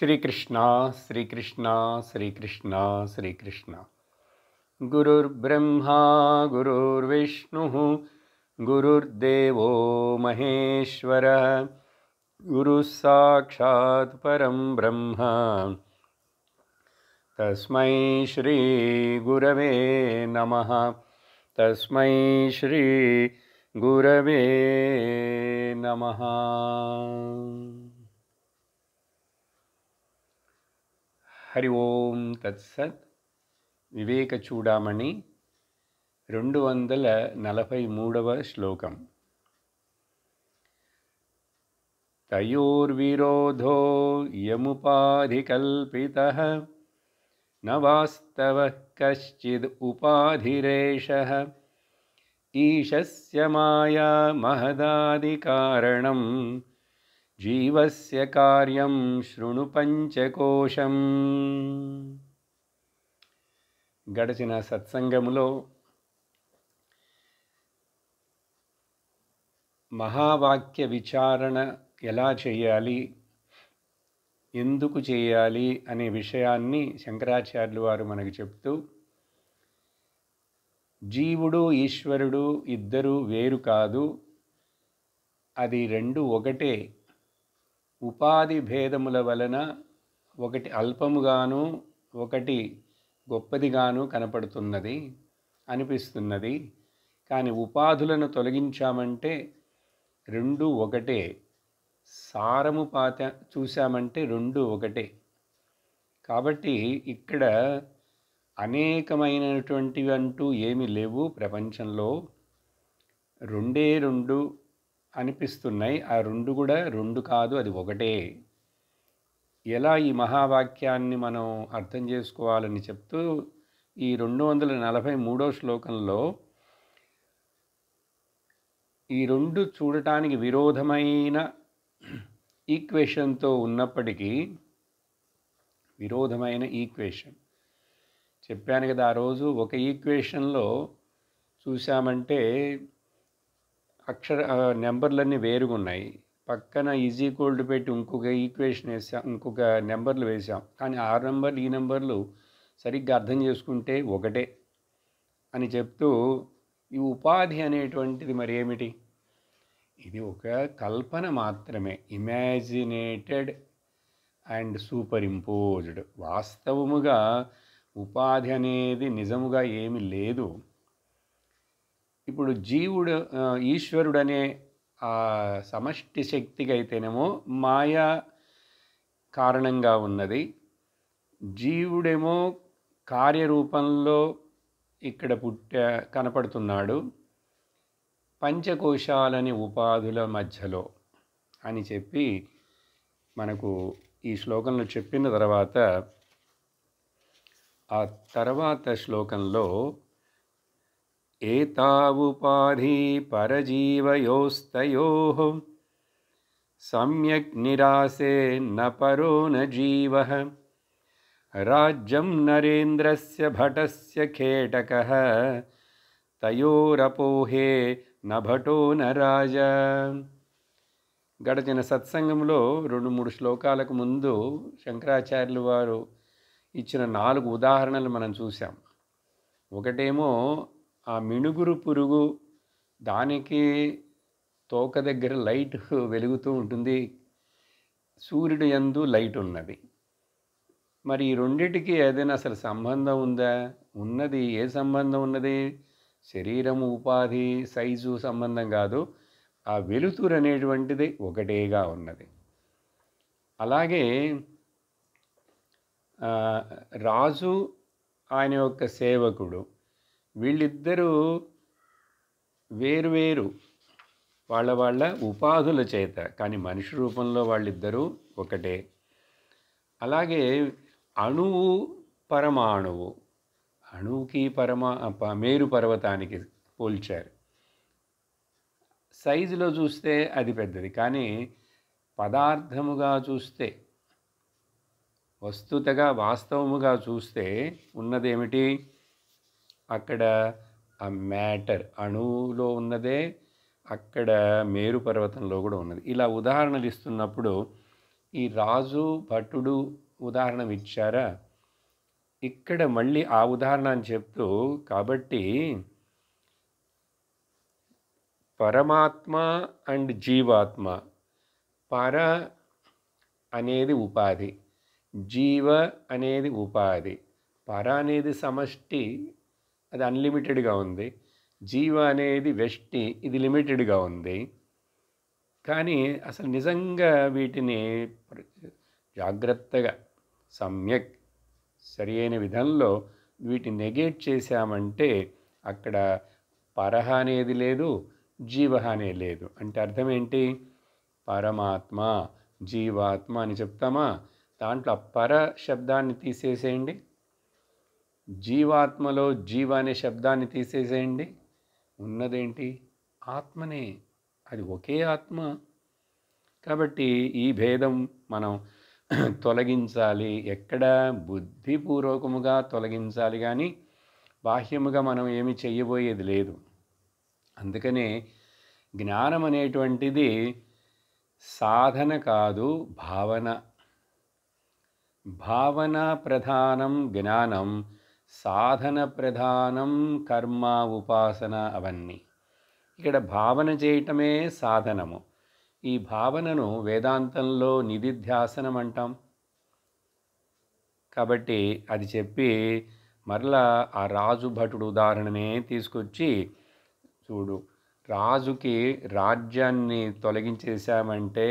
श्रीकृष्ण श्रीकृष्ण श्रीकृष्ण श्रीकृष्ण गुरुर्ब्रह्मा गुरुर्विष्णुः गुरुर्देवो महेश्वरः गुरुः साक्षात् परं ब्रह्म तस्मै श्री गुरवे नमः तस्मै श्री गुरवे नमः। हरि ओम तत्सत्। వివేక చూడామణి 243వ శ్లోకం. తయోర్విరోధో యముపాధికల్పితః న వాస్తవః కశ్చిద్ ఉపాధిరేషః ఈశస్య మాయా మహదాదికారణం జీవస్య కార్యం శృణు పంచకోశం. గడిచిన సత్సంగములో మహావాక్య విచారణ ఎలా చేయాలి, ఎందుకు చేయాలి అనే విషయాన్ని శంకరాచార్యులు వారు మనకు చెప్తూ, జీవుడు ఈశ్వరుడు ఇద్దరు వేరు కాదు, అది రెండు ఒకటే. ఉపాధి భేదముల వలన ఒకటి అల్పముగాను ఒకటి గొప్పదిగాను కనపడుతున్నది అనిపిస్తున్నది. కానీ ఉపాధులను తొలగించామంటే రెండు ఒకటే, సారము పాత చూసామంటే రెండు ఒకటే. కాబట్టి ఇక్కడ అనేకమైనటువంటివి అంటూ ఏమి లేవు ప్రపంచంలో, రెండే రెండు అనిపిస్తున్నాయి. ఆ రెండు కూడా రెండు కాదు, అది ఒకటే. ఎలా ఈ మహావాక్యాన్ని మనం అర్థం చేసుకోవాలని చెప్తూ ఈ 243వ శ్లోకంలో ఈ రెండు చూడటానికి విరోధమైన ఈక్వేషన్తో ఉన్నప్పటికీ, విరోధమైన ఈక్వేషన్ చెప్పాను కదా ఆ రోజు. ఒక ఈక్వేషన్లో చూసామంటే నెంబర్లన్నీ వేరుగా ఉన్నాయి. పక్కన ఈజ్ ఈక్వల్ టు పెట్టి ఇంకొక ఈక్వేషన్ వేసాం, ఇంకొక నెంబర్లు వేసాం. కానీ ఆ నెంబర్లు ఈ నెంబర్లు సరిగ్గా అర్థం చేసుకుంటే ఒకటే అని చెప్తూ, ఈ ఉపాధి అనేటువంటిది మరి ఏమిటి? ఇది ఒక కల్పన మాత్రమే, ఇమాజినేటెడ్ అండ్ సూపర్ ఇంపోజ్డ్. వాస్తవముగా ఉపాధి అనేది నిజముగా ఏమీ లేదు. ఇప్పుడు జీవుడు ఈశ్వరుడు అనే ఆ సమష్టి శక్తికి అయితేనేమో మాయా కారణంగా ఉన్నది, జీవుడేమో కార్యరూపంలో ఇక్కడ కనపడుతున్నాడు పంచకోశాలని ఉపాధుల మధ్యలో అని చెప్పి మనకు ఈ శ్లోకంలో చెప్పిన తర్వాత, ఆ తర్వాత శ్లోకంలో ఏతావుపాధి పరజీవయోస్తయోః సమ్యక్ నిరాసే న పరో న జీవః రాజ్యం నరేంద్రస్య భటస్య ఖేటకః తయోరపోహే న భటో న రాజా. గడిచిన సత్సంగంలో 2-3 శ్లోకాలకు ముందు శంకరాచార్యులు వారు ఇచ్చిన 4 ఉదాహరణలు మనం చూసాం. ఒకటేమో ఆ మిణుగురు పురుగు, దానికి తోక దగ్గర లైట్ వెలుగుతూ ఉంటుంది, సూర్యుడు యందు లైట్ ఉన్నది. మరి ఈ రెండిటికి ఏదైనా అసలు సంబంధం ఉందా? ఉన్నది. ఏ సంబంధం ఉన్నది? శరీరము, ఉపాధి, సైజు సంబంధం కాదు, ఆ వెలుతురు అనేటువంటిది ఒకటేగా ఉన్నది. అలాగే రాజు ఆయన యొక్క సేవకుడు, వీళ్ళిద్దరూ వేరువేరు వాళ్ళ ఉపాధుల చేత, కానీ మనిషి రూపంలో వాళ్ళిద్దరూ ఒకటే. అలాగే అణువు పరమాణువు, అణువుకి మేరు పర్వతానికి పోల్చారు. సైజులో చూస్తే అది పెద్దది, కానీ పదార్థముగా చూస్తే, వస్తుతగా వాస్తవముగా చూస్తే ఉన్నదేమిటి? అక్కడ ఆ మ్యాటర్ అణువులో ఉన్నదే అక్కడ మేరు పర్వతంలో కూడా ఉన్నది. ఇలా ఉదాహరణలు ఇస్తున్నప్పుడు ఈ రాజు భటుడు ఉదాహరణ ఇచ్చారా, ఇక్కడ మళ్ళీ ఆ ఉదాహరణ అని చెప్తూ, కాబట్టి పరమాత్మ అండ్ జీవాత్మ, పర అనేది ఉపాధి, జీవ అనేది ఉపాధి. పర అనేది సమష్టి, అది అన్లిమిటెడ్గా ఉంది. జీవ అనేది వ్యష్టి, ఇది లిమిటెడ్గా ఉంది. కానీ అసలు నిజంగా వీటిని జాగ్రత్తగా సమ్యక్ సరి అయిన విధంలో వీటిని నెగేట్ చేశామంటే అక్కడ పరహ అనేది లేదు, జీవ అనేది లేదు. అంటే అర్థం ఏంటి? పరమాత్మ, జీవాత్మ అని చెప్తామా? దాంట్లో పర శబ్దాన్ని తీసేసేయండి, జీవాత్మలో జీవ అనే శబ్దాన్ని తీసేసేయండి. ఉన్నదేంటి? ఆత్మనే. అది ఒకే ఆత్మ. కాబట్టి ఈ భేదం మనం తొలగించాలి. ఎక్కడ? బుద్ధిపూర్వకముగా తొలగించాలి, కానీ బాహ్యముగా మనం ఏమి చెయ్యబోయేది లేదు. అందుకనే జ్ఞానం అనేటువంటిది సాధన కాదు, భావన. భావన ప్రధానం జ్ఞానం, సాధన ప్రధానం కర్మ, ఉపాసన అవన్నీ. ఇక్కడ భావన చేయటమే సాధనము. ఈ భావనను వేదాంతంలో నిధిధ్యాసనం అంటాం. కాబట్టి అది చెప్పి మరలా ఆ రాజు భటుడు ఉదాహరణనే తీసుకొచ్చి చూడు, రాజుకి రాజ్యాన్ని తొలగించేశామంటే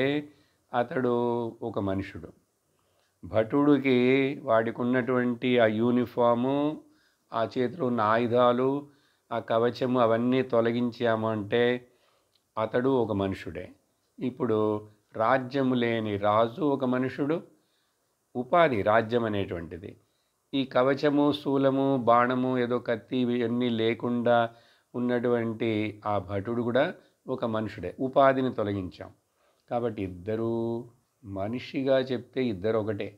అతడు ఒక మనుషుడు. భటుడికి వాడికి ఉన్నటువంటి ఆ యూనిఫాము, ఆ చేతిలో ఉన్న ఆయుధాలు, ఆ కవచము అవన్నీ తొలగించామంటే అతడు ఒక మనుషుడే. ఇప్పుడు రాజ్యము లేని రాజు ఒక మనుషుడు, ఉపాధి రాజ్యం అనేటువంటిది. ఈ కవచము, శూలము, బాణము, ఏదో కత్తి ఇవన్నీ లేకుండా ఉన్నటువంటి ఆ భటుడు కూడా ఒక మనుషుడే. ఉపాధిని తొలగించాం కాబట్టి ఇద్దరు మనిషిగా చెప్తే ఇద్దరు ఒకటే.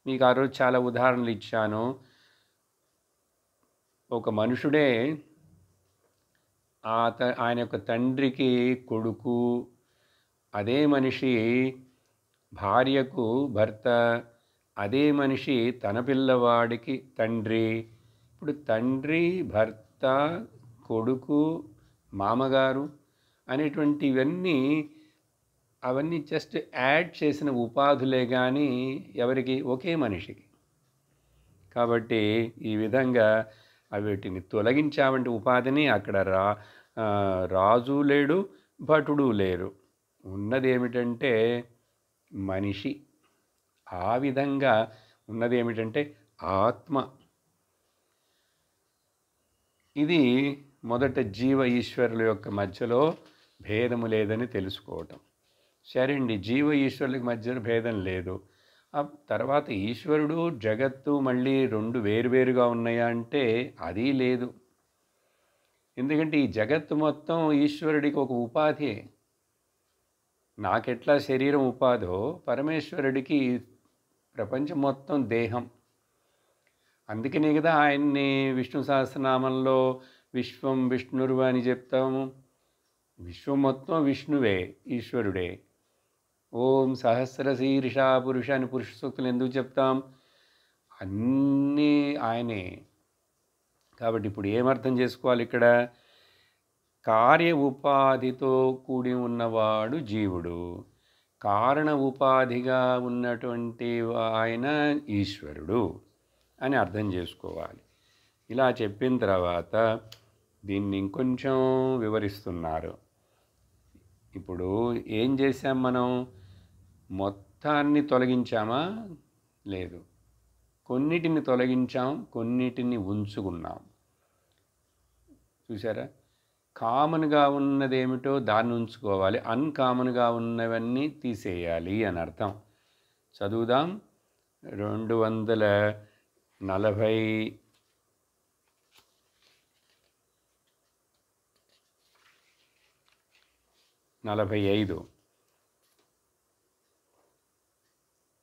మీకు ఆ రోజు చాలా ఉదాహరణలు ఇచ్చాను. ఒక మనుషుడే ఆయన యొక్క తండ్రికి కొడుకు, అదే మనిషి భార్యకు భర్త, అదే మనిషి తన పిల్లవాడికి తండ్రి. ఇప్పుడు తండ్రి, భర్త, కొడుకు, మామగారు అనేటువంటివన్నీ అవన్నీ జస్ట్ యాడ్ చేసిన ఉపాధులే కానీ ఎవరికి? ఒకే మనిషికి. కాబట్టి ఈ విధంగా వీటిని తొలగించామంటే ఉపాధిని అక్కడ రాజు లేడు, భటుడు లేరు. ఉన్నది ఏమిటంటే మనిషి. ఆ విధంగా ఉన్నది ఏమిటంటే ఆత్మ. ఇది మొదట జీవ ఈశ్వరుల యొక్క మధ్యలో భేదము లేదని తెలుసుకోవటం. సరే అండి, జీవ ఈశ్వరులకి మధ్య భేదం లేదు. ఆ తర్వాత ఈశ్వరుడు జగత్తు మళ్ళీ రెండు వేరువేరుగా ఉన్నాయా అంటే అది లేదు. ఎందుకంటే ఈ జగత్తు మొత్తం ఈశ్వరుడికి ఒక ఉపాధి. నాకెట్లా శరీరం ఉపాధో పరమేశ్వరుడికి ప్రపంచం మొత్తం దేహం. అందుకనే కదా ఆయన్ని విష్ణు సహస్రనామంలో విశ్వం విష్ణుర్వ అని చెప్తాము. విశ్వం మొత్తం విష్ణువే, ఈశ్వరుడే. ఓం సహస్రశీర్ష పురుష అని పురుష సూక్తులు ఎందుకు చెప్తాం? అన్నీ ఆయనే. కాబట్టి ఇప్పుడు ఏమర్థం చేసుకోవాలి ఇక్కడ? కార్య ఉపాధితో కూడి ఉన్నవాడు జీవుడు, కారణ ఉపాధిగా ఉన్నటువంటి ఆయన ఈశ్వరుడు అని అర్థం చేసుకోవాలి. ఇలా చెప్పిన తర్వాత దీన్ని ఇంకొంచెం వివరిస్తున్నారు. ఇప్పుడు ఏం చేశాం మనం? మొత్తాన్ని తొలగించామా? లేదు. కొన్నిటిని తొలగించాం, కొన్నిటిని ఉంచుకున్నాం. చూసారా? కామన్గా ఉన్నదేమిటో దాన్ని ఉంచుకోవాలి, అన్కామన్గా ఉన్నవన్నీ తీసేయాలి అని అర్థం. చదువుదాం. 245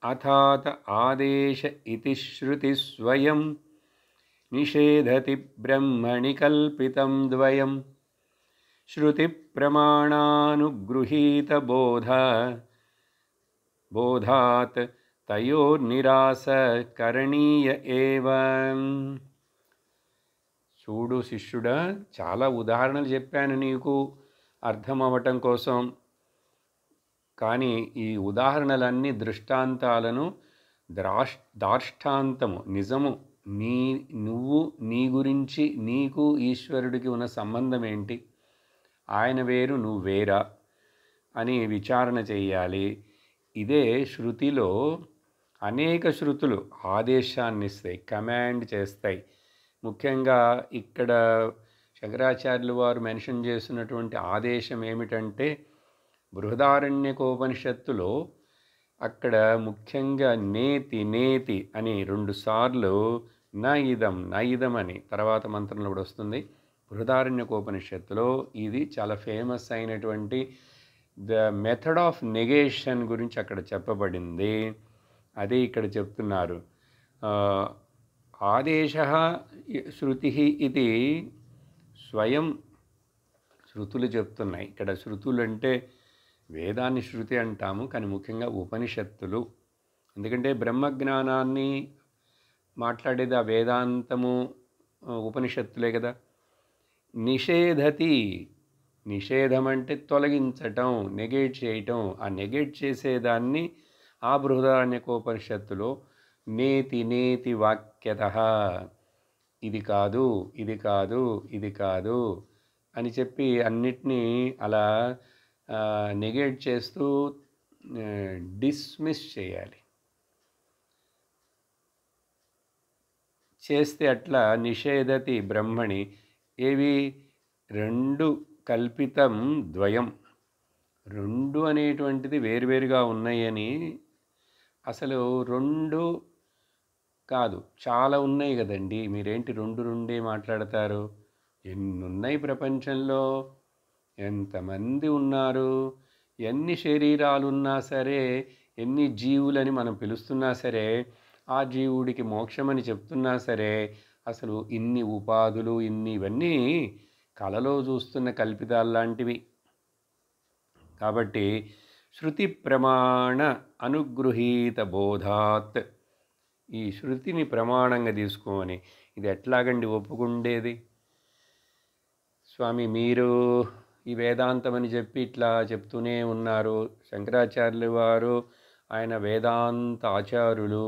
అథాత ఆదేశ ఇతి శ్రుతి స్వయం నిషేధతి బ్రహ్మణి కల్పితం ద్వయం శృతి ప్రమాణానుగృహీత బోధ బోధాత్ తయోర్నిరాస కరణీయ ఏవ. చూడు శిష్యుడా, చాలా ఉదాహరణలు చెప్పాను నీకు అర్థం అవ్వటం కోసం. కానీ ఈ ఉదాహరణలన్నీ దృష్టాంతాలను దార్ష్టాంతము నిజము నువ్వు నీ గురించి నీకు ఈశ్వరుడికి ఉన్న సంబంధం ఏంటి, ఆయన వేరు నువ్వు వేరా అని విచారణ చేయాలి. ఇదే శృతిలో అనేక శృతులు ఆదేశాన్ని ఇస్తాయి, కమాండ్ చేస్తాయి. ముఖ్యంగా ఇక్కడ శంకరాచార్యులు వారు మెన్షన్ చేసినటువంటి ఆదేశం ఏమిటంటే, బృహదారణ్యకోపనిషత్తులో అక్కడ ముఖ్యంగా నేతి నేతి అని 2 సార్లు న ఇదం అని తర్వాత మంత్రంలో కూడా వస్తుంది. బృహదారణ్యకోపనిషత్తులో ఇది చాలా ఫేమస్ అయినటువంటి ద మెథడ్ ఆఫ్ నెగేషన్ గురించి అక్కడ చెప్పబడింది. అదే ఇక్కడ చెప్తున్నారు. ఆదేశ శృతి ఇది స్వయం శృతులు చెప్తున్నాయి. ఇక్కడ శృతులు అంటే వేదాన్ని శృతి అంటాము, కానీ ముఖ్యంగా ఉపనిషత్తులు. ఎందుకంటే బ్రహ్మజ్ఞానాన్ని మాట్లాడేది ఆ వేదాంతము ఉపనిషత్తులే కదా. నిషేధతి, నిషేధం అంటే తొలగించటం, నెగేట్ చేయటం. ఆ నెగేట్ చేసేదాన్ని ఆ బృహదారణ్యకోపనిషత్తులో నేతి నేతి వాక్యత, ఇది కాదు ఇది కాదు ఇది కాదు అని చెప్పి అన్నిటినీ అలా నెగేట్ చేస్తూ డిస్మిస్ చేయాలి. చేస్తే అట్లా నిషేధతి బ్రహ్మణి ఏవి 2 కల్పితం ద్వయం, 2 అనేటువంటిది వేరువేరుగా ఉన్నాయని. అసలు 2 కాదు, చాలా ఉన్నాయి కదండి. మీరేంటి 2 మాట్లాడతారు? ఎన్నున్నాయి ప్రపంచంలో, ఎంతమంది ఉన్నారు, ఎన్ని శరీరాలున్నా సరే, ఎన్ని జీవులని మనం పిలుస్తున్నా సరే, ఆ జీవుడికి మోక్షమని చెప్తున్నా సరే, అసలు ఇన్ని ఉపాధులు ఇవన్నీ కలలో చూస్తున్న కల్పితాలు లాంటివి. కాబట్టి శృతి ప్రమాణ అనుగృహీత బోధాత్, ఈ శృతిని ప్రమాణంగా తీసుకొని ఇది ఎట్లాగండి ఒప్పుకుండేది? స్వామి మీరు ఈ వేదాంతం అని చెప్పి ఇట్లా చెప్తూనే ఉన్నారు. శంకరాచార్యులు వారు ఆయన వేదాంత ఆచార్యులు,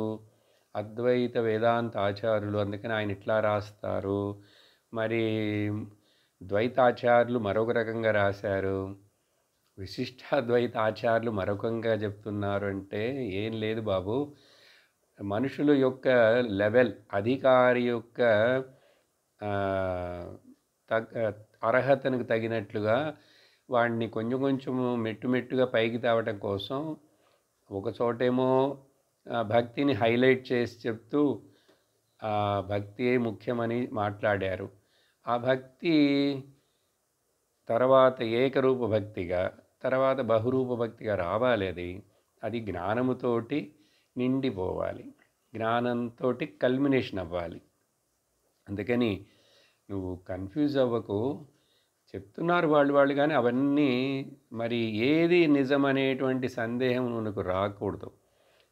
అద్వైత వేదాంత ఆచార్యులు, అందుకని ఆయన ఇట్లా రాస్తారు. మరి ద్వైతాచార్యులు మరొక రకంగా రాశారు, విశిష్టాద్వైత ఆచార్యులు మరొకంగా చెప్తున్నారు. అంటే ఏం లేదు బాబు, మనుషుల యొక్క లెవెల్, అధికారి యొక్క అర్హతకు తగినట్లుగా వాడిని కొంచెం కొంచెము మెట్టుగా పైకి తేవటం కోసం ఒక చోటేమో భక్తిని హైలైట్ చేసి చెప్తూ భక్తియే ముఖ్యమని మాట్లాడారు. ఆ భక్తి తర్వాత ఏకరూప భక్తిగా, తర్వాత బహురూప భక్తిగా రావాలి. అది జ్ఞానముతోటి నిండిపోవాలి, జ్ఞానంతో కల్మినేషన్ అవ్వాలి. అందుకని నువ్వు కన్ఫ్యూజ్ అవ్వకు. చెప్తున్నారు వాళ్ళు కానీ అవన్నీ మరి ఏది నిజమనేటువంటి సందేహం నువ్వు రాకూడదు.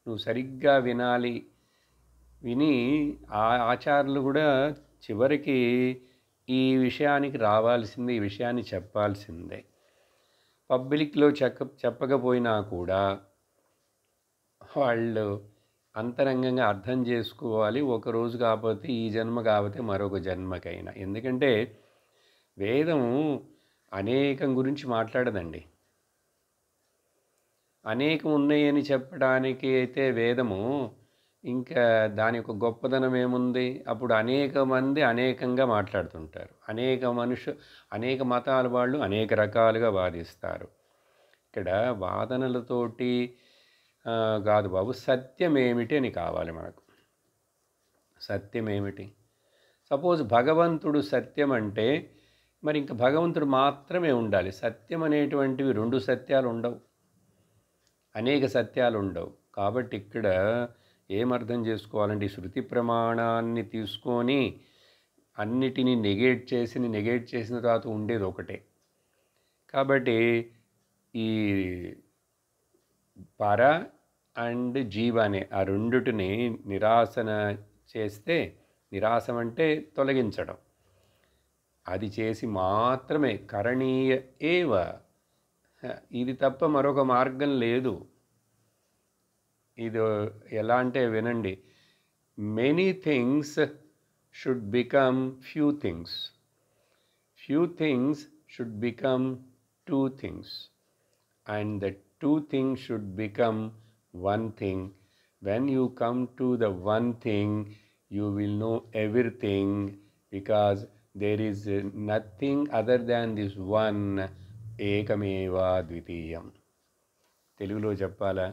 నువ్వు సరిగ్గా వినాలి. విని ఆ ఆచార్యులు కూడా చివరికి ఈ విషయానికి రావాల్సిందే, ఈ విషయాన్ని చెప్పాల్సిందే. పబ్లిక్లో చెప్పకపోయినా కూడా వాళ్ళు అంతరంగంగా అర్థం చేసుకోవాలి. ఒకరోజు కాకపోతే ఈ జన్మ కాకపోతే మరొక జన్మకైనా. ఎందుకంటే వేదం అనేకం గురించి మాట్లాడదండి. అనేకం ఉన్నాయని చెప్పడానికి అయితే వేదము, ఇంకా దాని యొక్క గొప్పదనం ఏముంది? అప్పుడు అనేక మంది అనేకంగా మాట్లాడుతుంటారు. అనేక మతాల వాళ్ళు అనేక రకాలుగా వాదిస్తారు. ఇక్కడ వాదనలతోటి కాదు బాబు, సత్యం ఏమిటి అని కావాలి మనకు. సత్యం ఏమిటి? సపోజ్ భగవంతుడు సత్యం అంటే మరి ఇంకా భగవంతుడు మాత్రమే ఉండాలి. సత్యం అనేటువంటివి 2 సత్యాలు ఉండవు, అనేక సత్యాలు ఉండవు. కాబట్టి ఇక్కడ ఏమర్థం చేసుకోవాలంటే ఈ శృతి ప్రమాణాన్ని తీసుకొని అన్నిటినీ నెగేట్ చేసిన తర్వాత ఉండేది ఒకటే. కాబట్టి ఈ పర అండ్ జీవ అనే ఆ రెండుటిని నిరాసన చేస్తే, నిరాసం అంటే తొలగించడం, అది చేసి మాత్రమే కరణీయ ఏవ, ఇది తప్ప మరొక మార్గం లేదు. ఇది ఎలా అంటే వినండి, many things should become few things, few things should become two things, and the two things should become one thing. When you come to the one thing, you will know everything, because there is nothing other than this one, ఏకమేవా ద్వితీయం. తెలుగులో చెప్పాలా,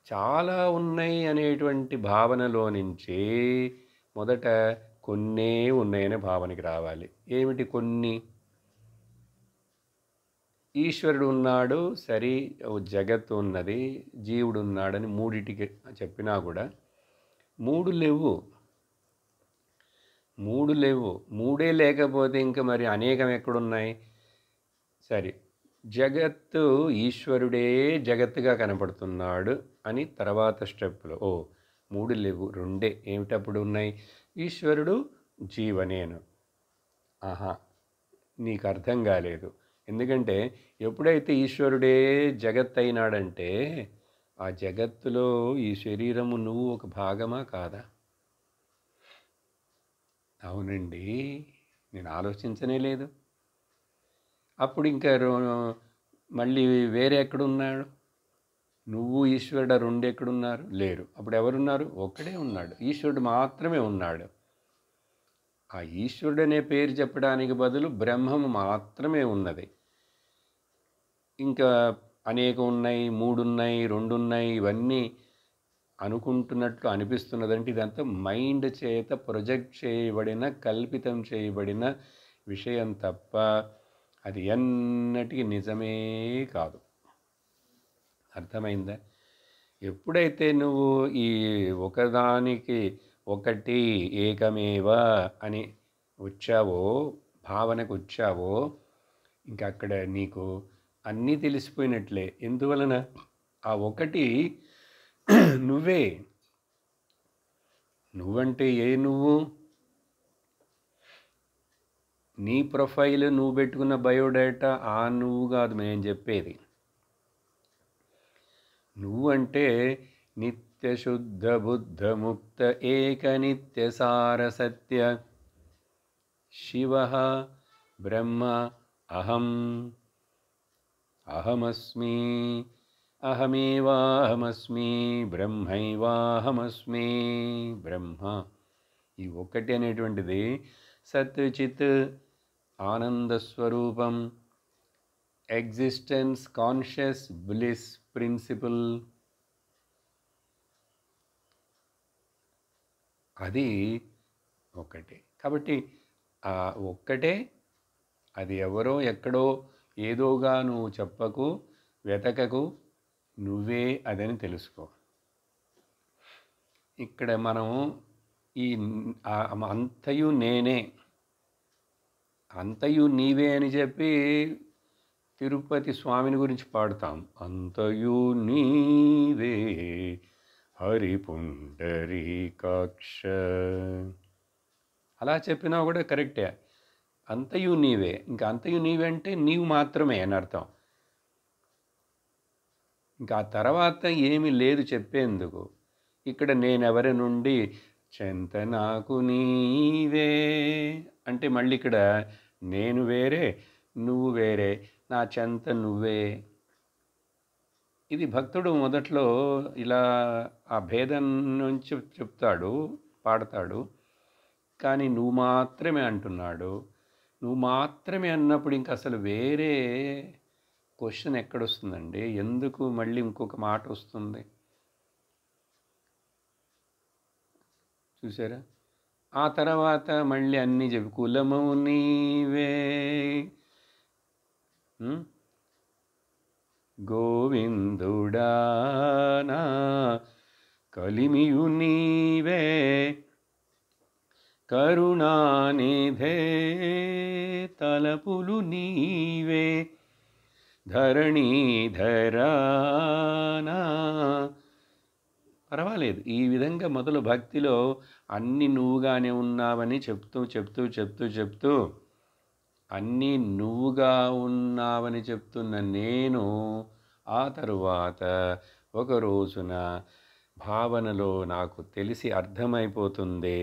చాలా ఉన్నాయి అనేటువంటి భావనలో నుంచి మొదట కొన్నే ఉన్నాయనే భావనకి రావాలి. ఏమిటి కొన్ని? ఈశ్వరుడు ఉన్నాడు, సరే, జగత్తు ఉన్నది, జీవుడు ఉన్నాడని మూడిటికి చెప్పినా కూడా మూడు లేవు. మూడే లేకపోతే ఇంకా మరి అనేకం ఎక్కడున్నాయి? సరే, జగత్తు ఈశ్వరుడే జగత్తుగా కనపడుతున్నాడు అని తర్వాత స్టెప్లో, మూడు లేవు, రెండే. ఏమిటప్పుడు ఉన్నాయి? ఈశ్వరుడు, జీవనేను. ఆహా, నీకు అర్థం కాలేదు. ఎందుకంటే ఎప్పుడైతే ఈశ్వరుడే జగత్ అయినాడంటే ఆ జగత్తులో ఈ శరీరము నువ్వు ఒక భాగమా కాదా? అవునండి, నేను ఆలోచించనే లేదు. అప్పుడు ఇంకా మళ్ళీ వేరే ఎక్కడున్నాడు? నువ్వు ఈశ్వరుడు రెండు ఎక్కడున్నారు? లేరు. అప్పుడు ఎవరున్నారు? ఒక్కడే ఉన్నాడు, ఈశ్వరుడు మాత్రమే ఉన్నాడు. ఆ ఈశ్వరుడు అనే పేరు చెప్పడానికి బదులు బ్రహ్మము మాత్రమే ఉన్నది. ఇంకా అనేకం ఉన్నాయి, మూడున్నాయి, రెండున్నాయి, ఇవన్నీ అనుకుంటున్నట్లు అనిపిస్తున్నదంటే ఇదంతా మైండ్ చేత ప్రొజెక్ట్ చేయబడిన, కల్పితం చేయబడిన విషయం తప్ప అది ఎన్నటికీ నిజమే కాదు. అర్థమైందా? ఎప్పుడైతే నువ్వు ఈ ఒకదానికి ఒకటి ఏకమేవ అని వచ్చావో, భావనకు వచ్చావో, ఇంకా అక్కడ నీకు అన్నీ తెలిసిపోయినట్లే. ఎందువలన? ఆ ఒకటి నువ్వే. నువ్వంటే ఏ నువ్వు? నీ ప్రొఫైల్, నువ్వు పెట్టుకున్న బయోడేటా ఆ నువ్వు కాదు నేను చెప్పేది. నువ్వు అంటే నిత్య శుద్ధ బుద్ధ ముక్త ఏక నిత్య సార సత్య శివ బ్రహ్మ అహం, అహమస్మి, అహమేవాహమస్మి, బ్రహ్మైవాహమస్మి. బ్రహ్మ ఈ ఒక్కటి అనేటువంటిది సత్ చిత్ ఆనందస్వరూపం, ఎగ్జిస్టెన్స్, కాన్షియస్ బ్లిస్ ప్రిన్సిపల్. అది ఒక్కటే. కాబట్టి ఆ ఒక్కటే, అది ఎవరో ఎక్కడో ఏదోగా నువ్వు చెప్పకు, వెతకకు, నువ్వే అదని తెలుసుకో. ఇక్కడ మనం ఈ అంతయు నేనే, అంతయు నీవే అని చెప్పి తిరుపతి స్వామిని గురించి పాడుతాం. అంతయు నీవే హరి పుండరీకాక్ష. అలా చెప్పినా కూడా కరెక్టే. అంతయు నీవే. ఇంకా అంతయు నీవే అంటే నీవు మాత్రమే అని అర్థం. ఇంకా ఆ తర్వాత ఏమీ లేదు చెప్పేందుకు. ఇక్కడ నేనెవరి నుండి చెంత నాకు నీవే అంటే మళ్ళీ ఇక్కడ నేను వేరే, నువ్వు వేరే, నా చెంత నువ్వే. ఇది భక్తుడు మొదట్లో ఇలా ఆ భేదం నుంచి చెప్తాడు, పాడతాడు. కానీ నువ్వు మాత్రమే అంటున్నాడు. నువ్వు మాత్రమే అన్నప్పుడు ఇంక అసలు వేరే క్వశ్చన్ ఎక్కడొస్తుందండి? ఎందుకు మళ్ళీ ఇంకొక మాట వస్తుంది? చూసారా? ఆ తర్వాత మళ్ళీ అన్నీ చెప్పి కులము నీవే, గోవిందుడానా కలిమియు నీవే, కరుణానిధే తలపులు నీవే, ధరణీధరానా పర్వాలేదు. ఈ విధంగా మొదలు భక్తిలో అన్నీ నువ్వుగానే ఉన్నావని చెప్తూ అన్నీ నువ్వుగా ఉన్నావని చెప్తున్న నేను ఆ తరువాత ఒక రోజున భావనలో నాకు తెలిసి అర్థమైపోతుంది,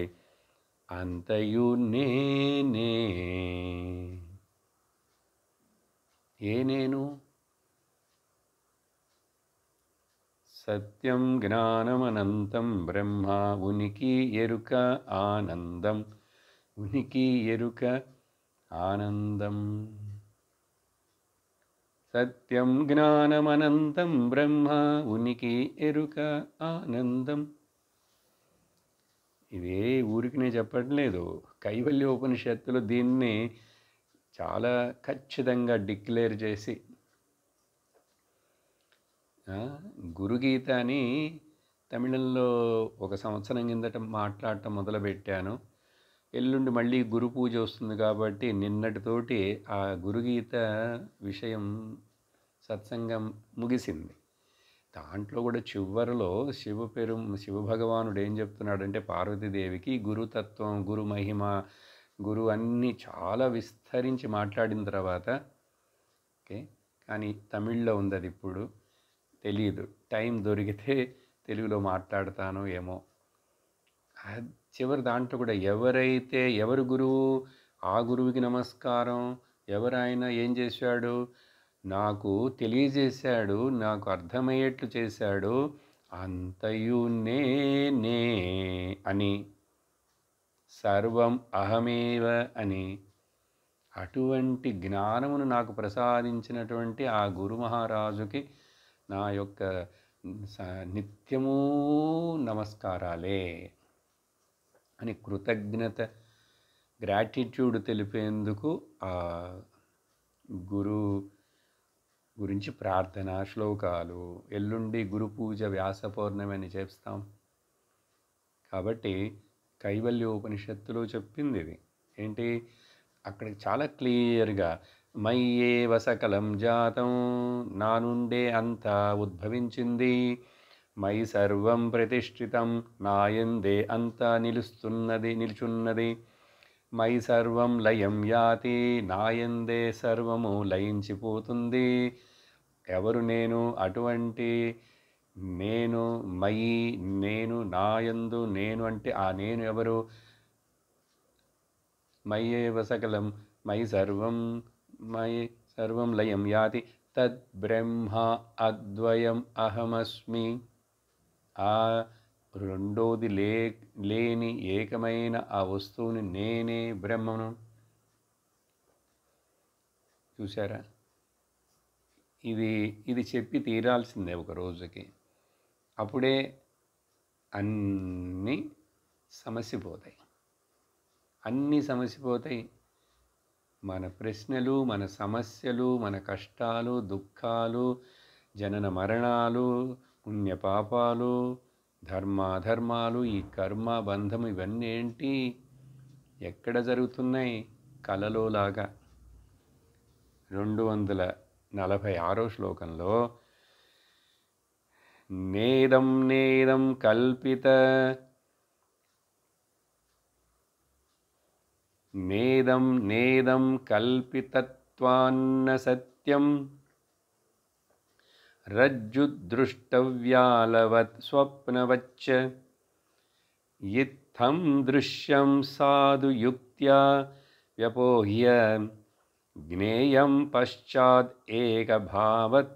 అంతయు నేనే. ఏ నేను? సత్యం జ్ఞానమనంతం బ్రహ్మ, ఉనికి ఎరుక ఆనందం, ఉనికి ఎరుక ఆనందం. సత్యం జ్ఞానమనంతం బ్రహ్మ, ఉనికి ఎరుక ఆనందం. ఇదే ఊరికి నేను చెప్పట్లేదు. కైవల్యోపనిషత్తులు దీన్ని చాలా ఖచ్చితంగా డిక్లేర్ చేసి, గురుగీత అని తమిళంలో 1 సంవత్సరం కిందట మాట్లాడటం మొదలుపెట్టాను. ఎల్లుండి మళ్ళీ గురు పూజ వస్తుంది కాబట్టి నిన్నటితోటి ఆ గురుగీత విషయం సత్సంగం ముగిసింది. దాంట్లో కూడా చివరిలో శివభగవానుడు ఏం చెప్తున్నాడంటే, పార్వతీదేవికి గురుతత్వం, గురు మహిమ, గురు అన్నీ చాలా విస్తరించి మాట్లాడిన తర్వాత, ఓకే, కానీ తమిళ్లో ఉంది అది, ఇప్పుడు తెలియదు. టైం దొరికితే తెలుగులో మాట్లాడతాను ఏమో. చివరి దాంట్లో కూడా ఎవరు గురువు, ఆ గురువుకి నమస్కారం, ఎవరైన ఏం చేశాడు, నాకు తెలియజేశాడు, నాకు అర్థమయ్యేట్లు చేశాడు, అంతయు నేనే అని, సర్వం అహమేవ అని, అటువంటి జ్ఞానమును నాకు ప్రసాదించినటువంటి ఆ గురు మహారాజుకి నా యొక్క నిత్యమూ నమస్కారాలే అని కృతజ్ఞత, గ్రాటిట్యూడ్ తెలిపేందుకు ఆ గురు గురించి ప్రార్థన శ్లోకాలు. ఎల్లుండి గురు పూజ వ్యాస పౌర్ణమి అని చేస్తాం కాబట్టి కైవల్యోపనిషత్తులో చెప్పింది ఇది ఏంటి, అక్కడ చాలా క్లియర్గా మయ్యేవ సకలం జాతం, నా నుండే అంతా ఉద్భవించింది, మయి సర్వం ప్రతిష్ఠితం, నాయందే అంతా నిలుచున్నది, మయి సర్వం లయం యాతి, నాయందే సర్వము లయించిపోతుంది. ఎవరు నేను? అటువంటి నేను, మయి నేను, నాయందు నేను అంటే ఆ నేను ఎవరు? మయ్యేవ సకలం, మయి సర్వం లయం యాతి, తద్ బ్రహ్మ అద్వయం అహమస్మి. ఆ రెండోది లేని ఏకమైన ఆ వస్తువుని నేనే బ్రహ్మను. చూసారా? ఇది చెప్పి తీరాల్సిందే ఒక రోజుకి. అప్పుడే అన్నీ సమసిపోతాయి. మన ప్రశ్నలు, మన సమస్యలు, మన కష్టాలు, దుఃఖాలు, జనన మరణాలు, పుణ్యపాపాలు, ధర్మాధర్మాలు, ఈ కర్మ బంధం, ఇవన్నీ ఏంటి, ఎక్కడ జరుగుతున్నాయి? కలలోలాగా. 246వ శ్లోకంలో నేదం కల్పిత నేదం కల్పితత్వాన్న సత్యం, రజ్జుదృష్టవ్యాలవత్ స్వప్నవచ్చ, ఇత్థం దృశ్యం సాధు యుక్త్యా వ్యపోహ్య, జ్ఞేయం పశ్చాద్ ఏకభావత్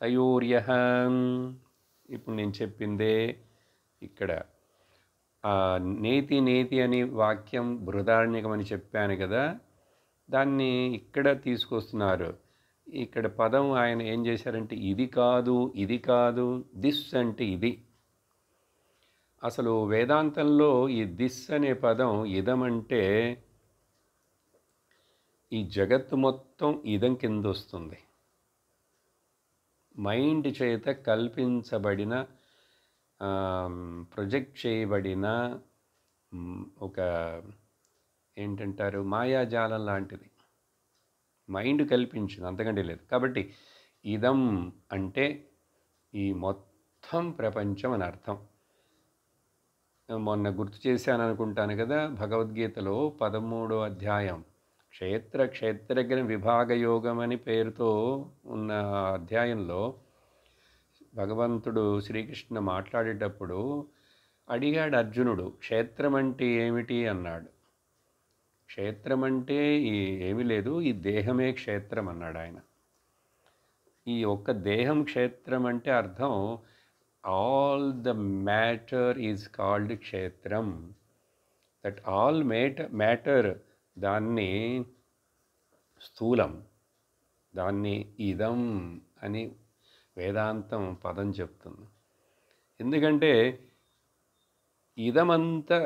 తయోర్యః. ఇప్పుడు నేను చెప్పిందే ఇక్కడ నేతి అనే వాక్యం బృహదారణ్యకం అని చెప్పాను కదా, దాన్ని ఇక్కడ తీసుకొస్తున్నారు. ఇక్కడ పదం ఆయన ఏం చేశారంటే, ఇది కాదు, దిస్ అంటే ఇది. అసలు వేదాంతంలో ఈ దిస్ అనే పదం ఇదమంటే ఈ జగత్తు మొత్తం ఇదం కింద వస్తుంది. మైండ్ చేత కల్పించబడిన, ప్రొజెక్ట్ చేయబడిన ఒక ఏంటంటారు, మాయాజాలం లాంటిది. మైండ్ కల్పించింది, అంతకంటే లేదు. కాబట్టి ఇదం అంటే ఈ మొత్తం మొత్తం ప్రపంచం అని అర్థం. మొన్న గుర్తు చేశాను అనుకుంటాను కదా, భగవద్గీతలో 13వ అధ్యాయం క్షేత్రజ్ఞ విభాగ యోగం అని పేరుతో ఉన్న అధ్యాయంలో భగవంతుడు శ్రీకృష్ణ మాట్లాడేటప్పుడు అడిగాడు అర్జునుడు, క్షేత్రం అంటే ఏమిటి అన్నాడు. క్షేత్రం అంటే ఏమీ లేదు, ఈ దేహమే క్షేత్రం అన్నాడు ఆయన. ఈ ఒక్క దేహం క్షేత్రం అంటే అర్థం all the matter is called క్షేత్రం. దట్ ఆల్ మ్యాటర్ దాన్ని స్థూలం, దాన్ని ఇదం అని వేదాంతం పదం చెప్తుంది. ఎందుకంటే ఇదమంతా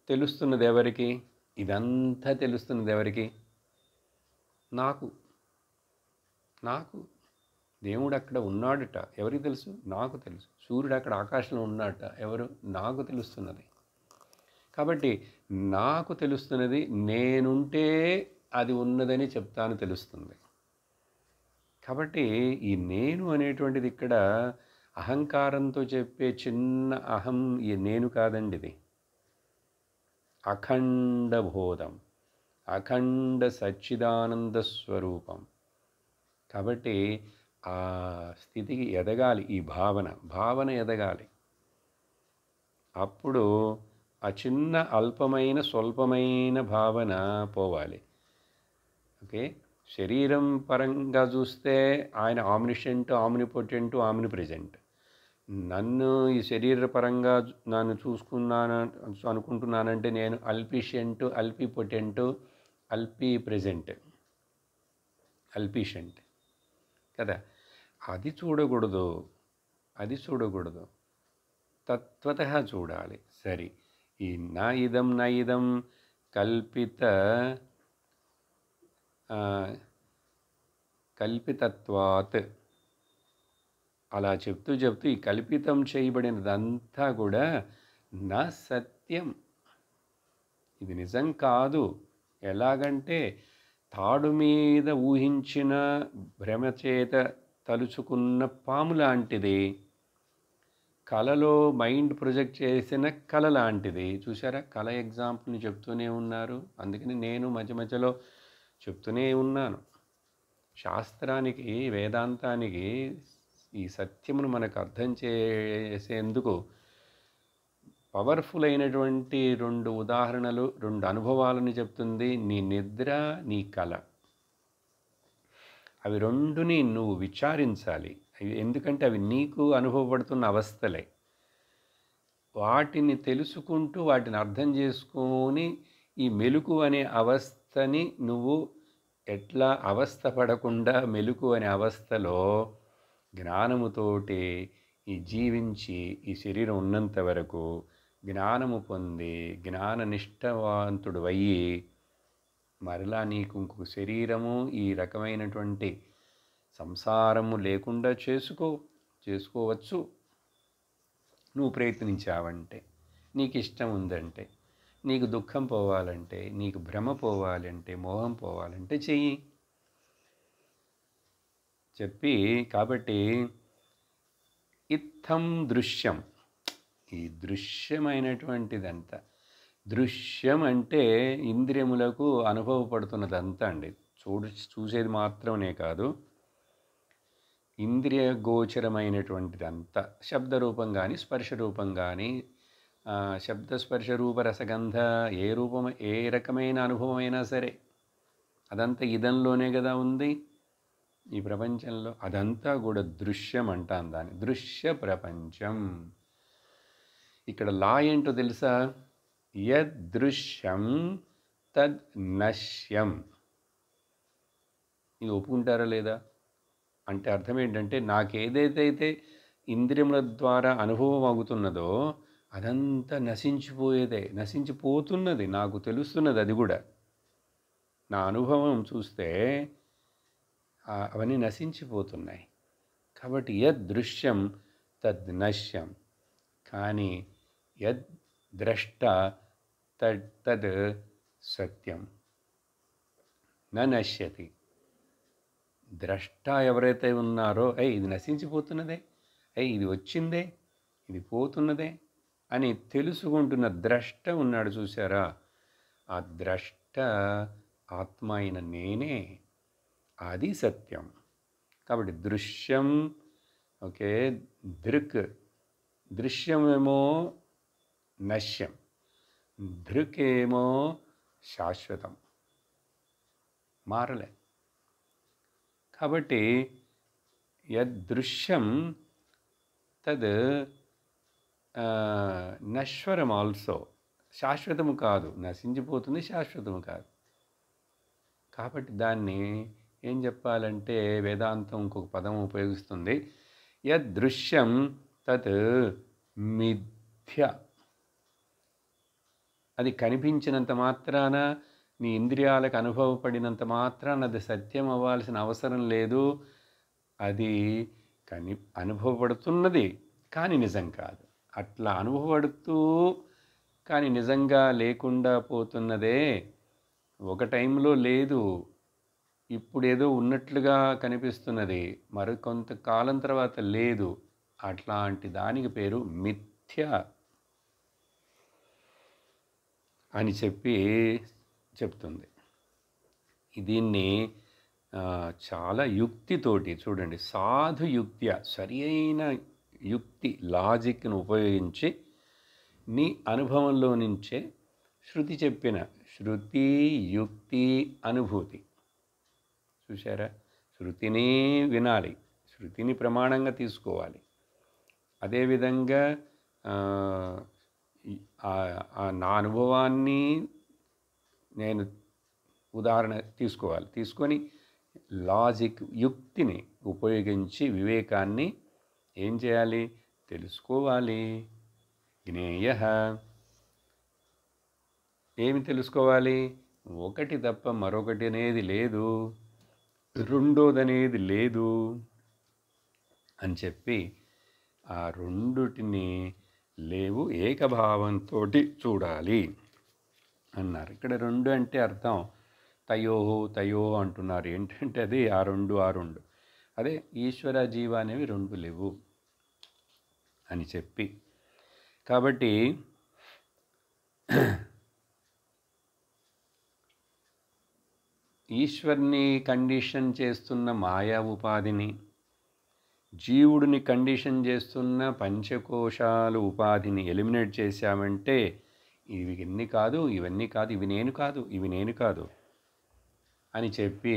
తెలుస్తున్నది ఎవరికి? ఇదంతా తెలుస్తున్నది ఎవరికి? నాకు. దేవుడు అక్కడ ఉన్నాడట, ఎవరికి తెలుసు? నాకు తెలుసు. సూర్యుడు అక్కడ ఆకాశంలో ఉన్నాడట, ఎవరు? నాకు తెలుస్తున్నది. కాబట్టి నాకు తెలుస్తున్నది, నేనుంటే అది ఉన్నదని చెప్తాను తెలుస్తుంది. కాబట్టి ఈ నేను అనేటువంటిది ఇక్కడ అహంకారంతో చెప్పే చిన్న అహం ఈ నేను కాదండి. ఇది అఖండ బోధం, అఖండ సచ్చిదానంద స్వరూపం. కాబట్టి ఆ స్థితికి ఎదగాలి. ఈ భావన ఎదగాలి. అప్పుడు ఆ చిన్న అల్పమైన స్వల్పమైన భావన పోవాలి. ఓకే, శరీరం పరంగా చూస్తే ఆయన ఆమ్నిషెంట్, ఆమ్నిపోటెంట్, ఆమ్నిప్రెజెంట్. నన్ను ఈ శరీర పరంగా నన్ను చూసుకున్నాను అనుకుంటున్నానంటే నేను అల్పిషెంట్, అల్పిపోటెంట్, అల్పిప్రెజెంట్, అల్పిషెంట్ కదా. అది చూడకూడదు. తత్వతః చూడాలి. సరే, ఈ నా ఇదం కల్పితత్వాత్ అలా చెప్తూ ఈ కల్పితం చేయబడినదంతా కూడా నా సత్యం, ఇది నిజం కాదు. ఎలాగంటే తాడు మీద ఊహించిన భ్రమచేత తలుచుకున్న పాము లాంటిది, కళలో మైండ్ ప్రొజెక్ట్ చేసిన కళ లాంటిది. చూసారా, కళ ఎగ్జాంపుల్ని చెప్తూనే ఉన్నారు. అందుకని నేను మధ్యలో చెప్తూనే ఉన్నాను. శాస్త్రానికి, వేదాంతానికి ఈ సత్యమును మనకు అర్థం చేసేందుకు పవర్ఫుల్ అయినటువంటి 2 ఉదాహరణలు, 2 అనుభవాలను చెప్తుంది. నీ నిద్ర, నీ కళ. అవి రెండుని నువ్వు విచారించాలి. ఎందుకంటే అవి నీకు అనుభవపడుతున్న అవస్థలే. వాటిని తెలుసుకుంటూ వాటిని అర్థం చేసుకొని ఈ మెలుకు అనే అవస్థని నువ్వు ఎట్లా అవస్థపడకుండా మెలుకు అనే అవస్థలో జ్ఞానముతోటి ఈ జీవించి ఈ శరీరం ఉన్నంత వరకు జ్ఞానము పొంది జ్ఞాననిష్టవంతుడు అయ్యి మరలా నీకు ఇంకొక శరీరము ఈ రకమైనటువంటి సంసారము లేకుండా చేసుకోవచ్చు. నువ్వు ప్రయత్నించావంటే, నీకు ఇష్టం ఉందంటే, నీకు దుఃఖం పోవాలంటే, నీకు భ్రమ పోవాలంటే, మోహం పోవాలంటే చెయ్యి చెప్పి. కాబట్టి ఇత్థం దృశ్యం, ఈ దృశ్యమైనటువంటిదంతా, దృశ్యం అంటే ఇంద్రియములకు అనుభవపడుతున్నదంతా అండి. చూసేది మాత్రమే కాదు, ఇంద్రియ గోచరమైనటువంటిదంతా. శబ్దరూపం కానీ, స్పర్శ రూపం కానీ, శబ్దస్పర్శ రూప రసగంధ ఏ రకమైన అనుభవం అయినా సరే అదంతా ఇదంలోనే కదా ఉంది. ఈ ప్రపంచంలో అదంతా కూడా దృశ్యం అంటాం దాన్ని, దృశ్య ప్రపంచం. ఇక్కడ లా ఏంటో తెలుసా? యదృశ్యం తద్ నశ్యం. ఇది ఒప్పుకుంటారా లేదా? అంటే అర్థం ఏంటంటే, నాకేదైతే ఇంద్రియముల ద్వారా అనుభవం అవుతున్నదో అదంతా నశించిపోతున్నది. నాకు తెలుస్తున్నది. అది కూడా నా అనుభవం చూస్తే అవన్నీ నశించిపోతున్నాయి. కాబట్టి యదృశ్యం తద్ నశ్యం. కానీ యద్ ద్రష్ట తద్ సత్యం న నశ్యతి. ద్రష్ట ఎవరైతే ఉన్నారో ఇది నశించిపోతున్నదే, ఇది వచ్చిందే, ఇది పోతున్నదే అని తెలుసుకుంటున్న ద్రష్ట ఉన్నాడు చూసారా, ఆ ద్రష్ట ఆత్మ అయిన నేనే, అది సత్యం. కాబట్టి దృశ్యం, ఓకే, దృక్, దృశ్యమేమో నశ్యం, దృకేమో శాశ్వతం, మారలే. కాబట్టి యదృశ్యం తద్ నశ్వరం ఆల్సో, శాశ్వతము కాదు, నశించిపోతుంది, శాశ్వతము కాదు. కాబట్టి దాన్ని ఏం చెప్పాలంటే వేదాంతం ఇంకొక పదం ఉపయోగిస్తుంది, యదృశ్యం తత్ మిథ్య. అది కనిపించినంత మాత్రాన, నీ ఇంద్రియాలకు అనుభవపడినంత మాత్రాన అది సత్యం అవ్వాల్సిన అవసరం లేదు. అది అనుభవపడుతున్నది కానీ నిజం కాదు. అట్లా అనుభవపడుతూ కానీ నిజంగా లేకుండా పోతున్నదే, ఒక టైంలో లేదు, ఇప్పుడు ఏదో ఉన్నట్లుగా కనిపిస్తున్నది, మరికొంత కాలం తర్వాత లేదు. అట్లాంటి దానికి పేరు మిథ్య అని చెప్తుంది. దీన్ని చాలా యుక్తితోటి చూడండి, సాధు యుక్తి, సరి అయిన యుక్తి, లాజిక్ను ఉపయోగించి నీ అనుభవంలో నుంచే శృతి చెప్పిన శృతి, యుక్తి, అనుభూతి, చూసారా, శృతిని వినాలి, శృతిని ప్రమాణంగా తీసుకోవాలి. అదేవిధంగా నా అనుభవాన్ని నేను ఉదాహరణ తీసుకొని లాజిక్, యుక్తిని ఉపయోగించి వివేకాన్ని ఏం చేయాలి, తెలుసుకోవాలి. జ్ఞేయ, ఏమి తెలుసుకోవాలి, ఒకటి తప్ప మరొకటి అనేది లేదు, రెండోదనేది లేదు అని చెప్పి ఆ రెండుటిని లేవు ఏకభావంతో చూడాలి అన్నారు. ఇక్కడ రెండు అంటే అర్థం తయో అంటున్నారు. ఏంటంటే అది ఆ రెండు. అదే ఈశ్వర జీవ అనేవి రెండు లేవు అని చెప్పి, కాబట్టి ఈశ్వర్ని కండిషన్ చేస్తున్న మాయా ఉపాధిని, జీవుడిని కండిషన్ చేస్తున్న పంచకోశాలు ఉపాధిని ఎలిమినేట్ చేశామంటే ఇవన్నీ కాదు, ఇవన్నీ కాదు, ఇవి నేను కాదు అని చెప్పి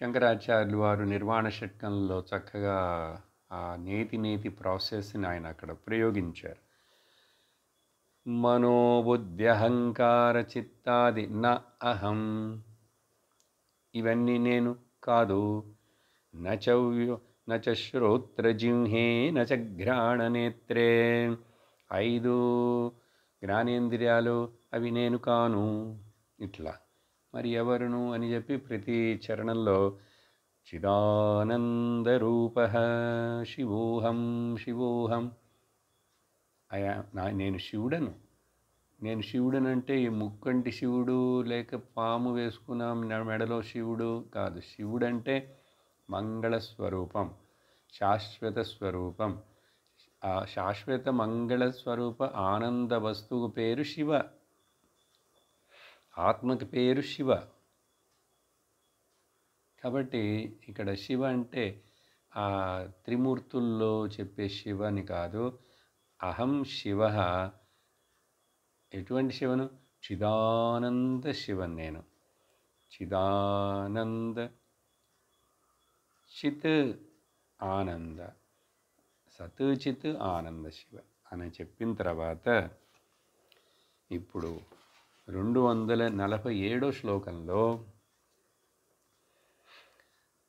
శంకరాచార్యులు వారు నిర్వాణ షట్కంలో చక్కగా ఆ నేతి ప్రాసెస్ని ఆయన అక్కడ ప్రయోగించారు. మనోబుద్ధ్యహంకార చిత్తాది న అహం, ఇవన్నీ నేను కాదు. నచ శ్రోత్రజిహ్నే నచ ఘ్రాణనేత్రే, 5 జ్ఞానేంద్రియాలు అవి నేను కాను. ఇట్లా మరి ఎవరును అని చెప్పి ప్రతి చరణంలో చిదానందరూప శివోహం నేను శివుడనంటే ఈ ముక్కంటి శివుడు లేక పాము వేసుకున్నాం మెడలో శివుడు కాదు. శివుడంటే మంగళస్వరూపం, శాశ్వత స్వరూపం. ఆ శాశ్వత మంగళస్వరూప ఆనంద వస్తువు పేరు శివ, ఆత్మకి పేరు శివ. కాబట్టి ఇక్కడ శివ అంటే ఆ త్రిమూర్తుల్లో చెప్పే శివని కాదు. అహం శివ, ఎటువంటి శివను, చిదానంద శివన్ నేను. చిదానంద చిత్ ఆనంద, సత్ చిత్ ఆనంద శివ అని చెప్పిన తర్వాత ఇప్పుడు 247వ శ్లోకంలో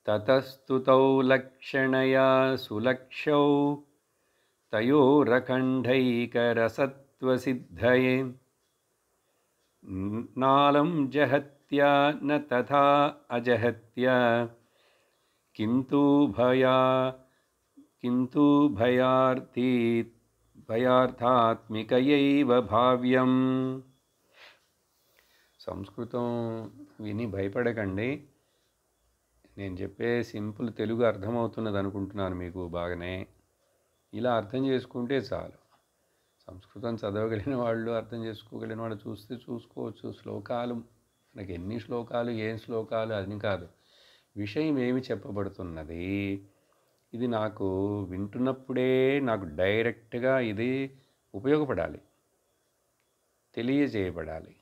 తతస్తుతౌ లక్షణయా సులక్షౌ తయోరఖండైకరసత్వసిద్ధయే నాలం జహత్యా న తథా అజహత్యా కింతు భయార్థాత్మికయైవ భావ్యం. సంస్కృతం విని భయపడకండి, నేను చెప్పే సింపుల్ తెలుగు అర్థమవుతున్నది అనుకుంటున్నాను మీకు బాగానే. ఇలా అర్థం చేసుకుంటే చాలు. సంస్కృతం చదవగలిగిన వాళ్ళు, అర్థం చేసుకోగలిగిన వాళ్ళు చూస్తే చూసుకోవచ్చు. శ్లోకాలు మనకి ఎన్ని శ్లోకాలు, ఏం శ్లోకాలు అని కాదు, విషయం ఏమి చెప్పబడుతున్నది, ఇది నాకు వింటున్నప్పుడే నాకు డైరెక్ట్గా ఇది ఉపయోగపడాలి, తెలియజేయబడాలి.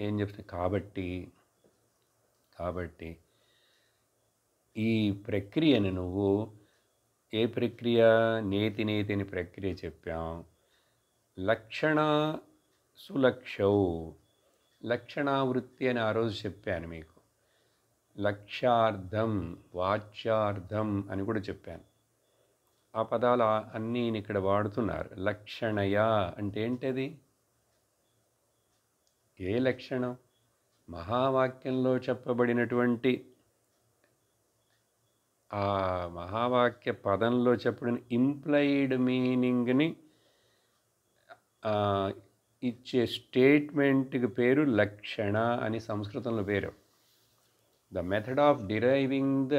ఏం చెప్తే కాబట్టి ఈ ప్రక్రియను నువ్వు ఏ ప్రక్రియ, నేతి అని ప్రక్రియ చెప్పాం. లక్షణ సులక్షౌ, లక్షణావృత్తి అని ఆ రోజు చెప్పాను మీకు. లక్ష్యార్థం, వాచ్యార్థం అని కూడా చెప్పాను. ఆ పదాలు అన్నీ ఇక్కడ వాడుతున్నారు. లక్షణయ అంటే ఏంటది? ఏ లక్షణం? మహావాక్యంలో చెప్పబడినటువంటి ఆ మహావాక్య పదంలో చెప్పబడిన ఇంప్లైడ్ మీనింగ్ని ఇచ్చే స్టేట్మెంట్కి పేరు లక్షణ అని సంస్కృతంలో పేరు. The method of deriving the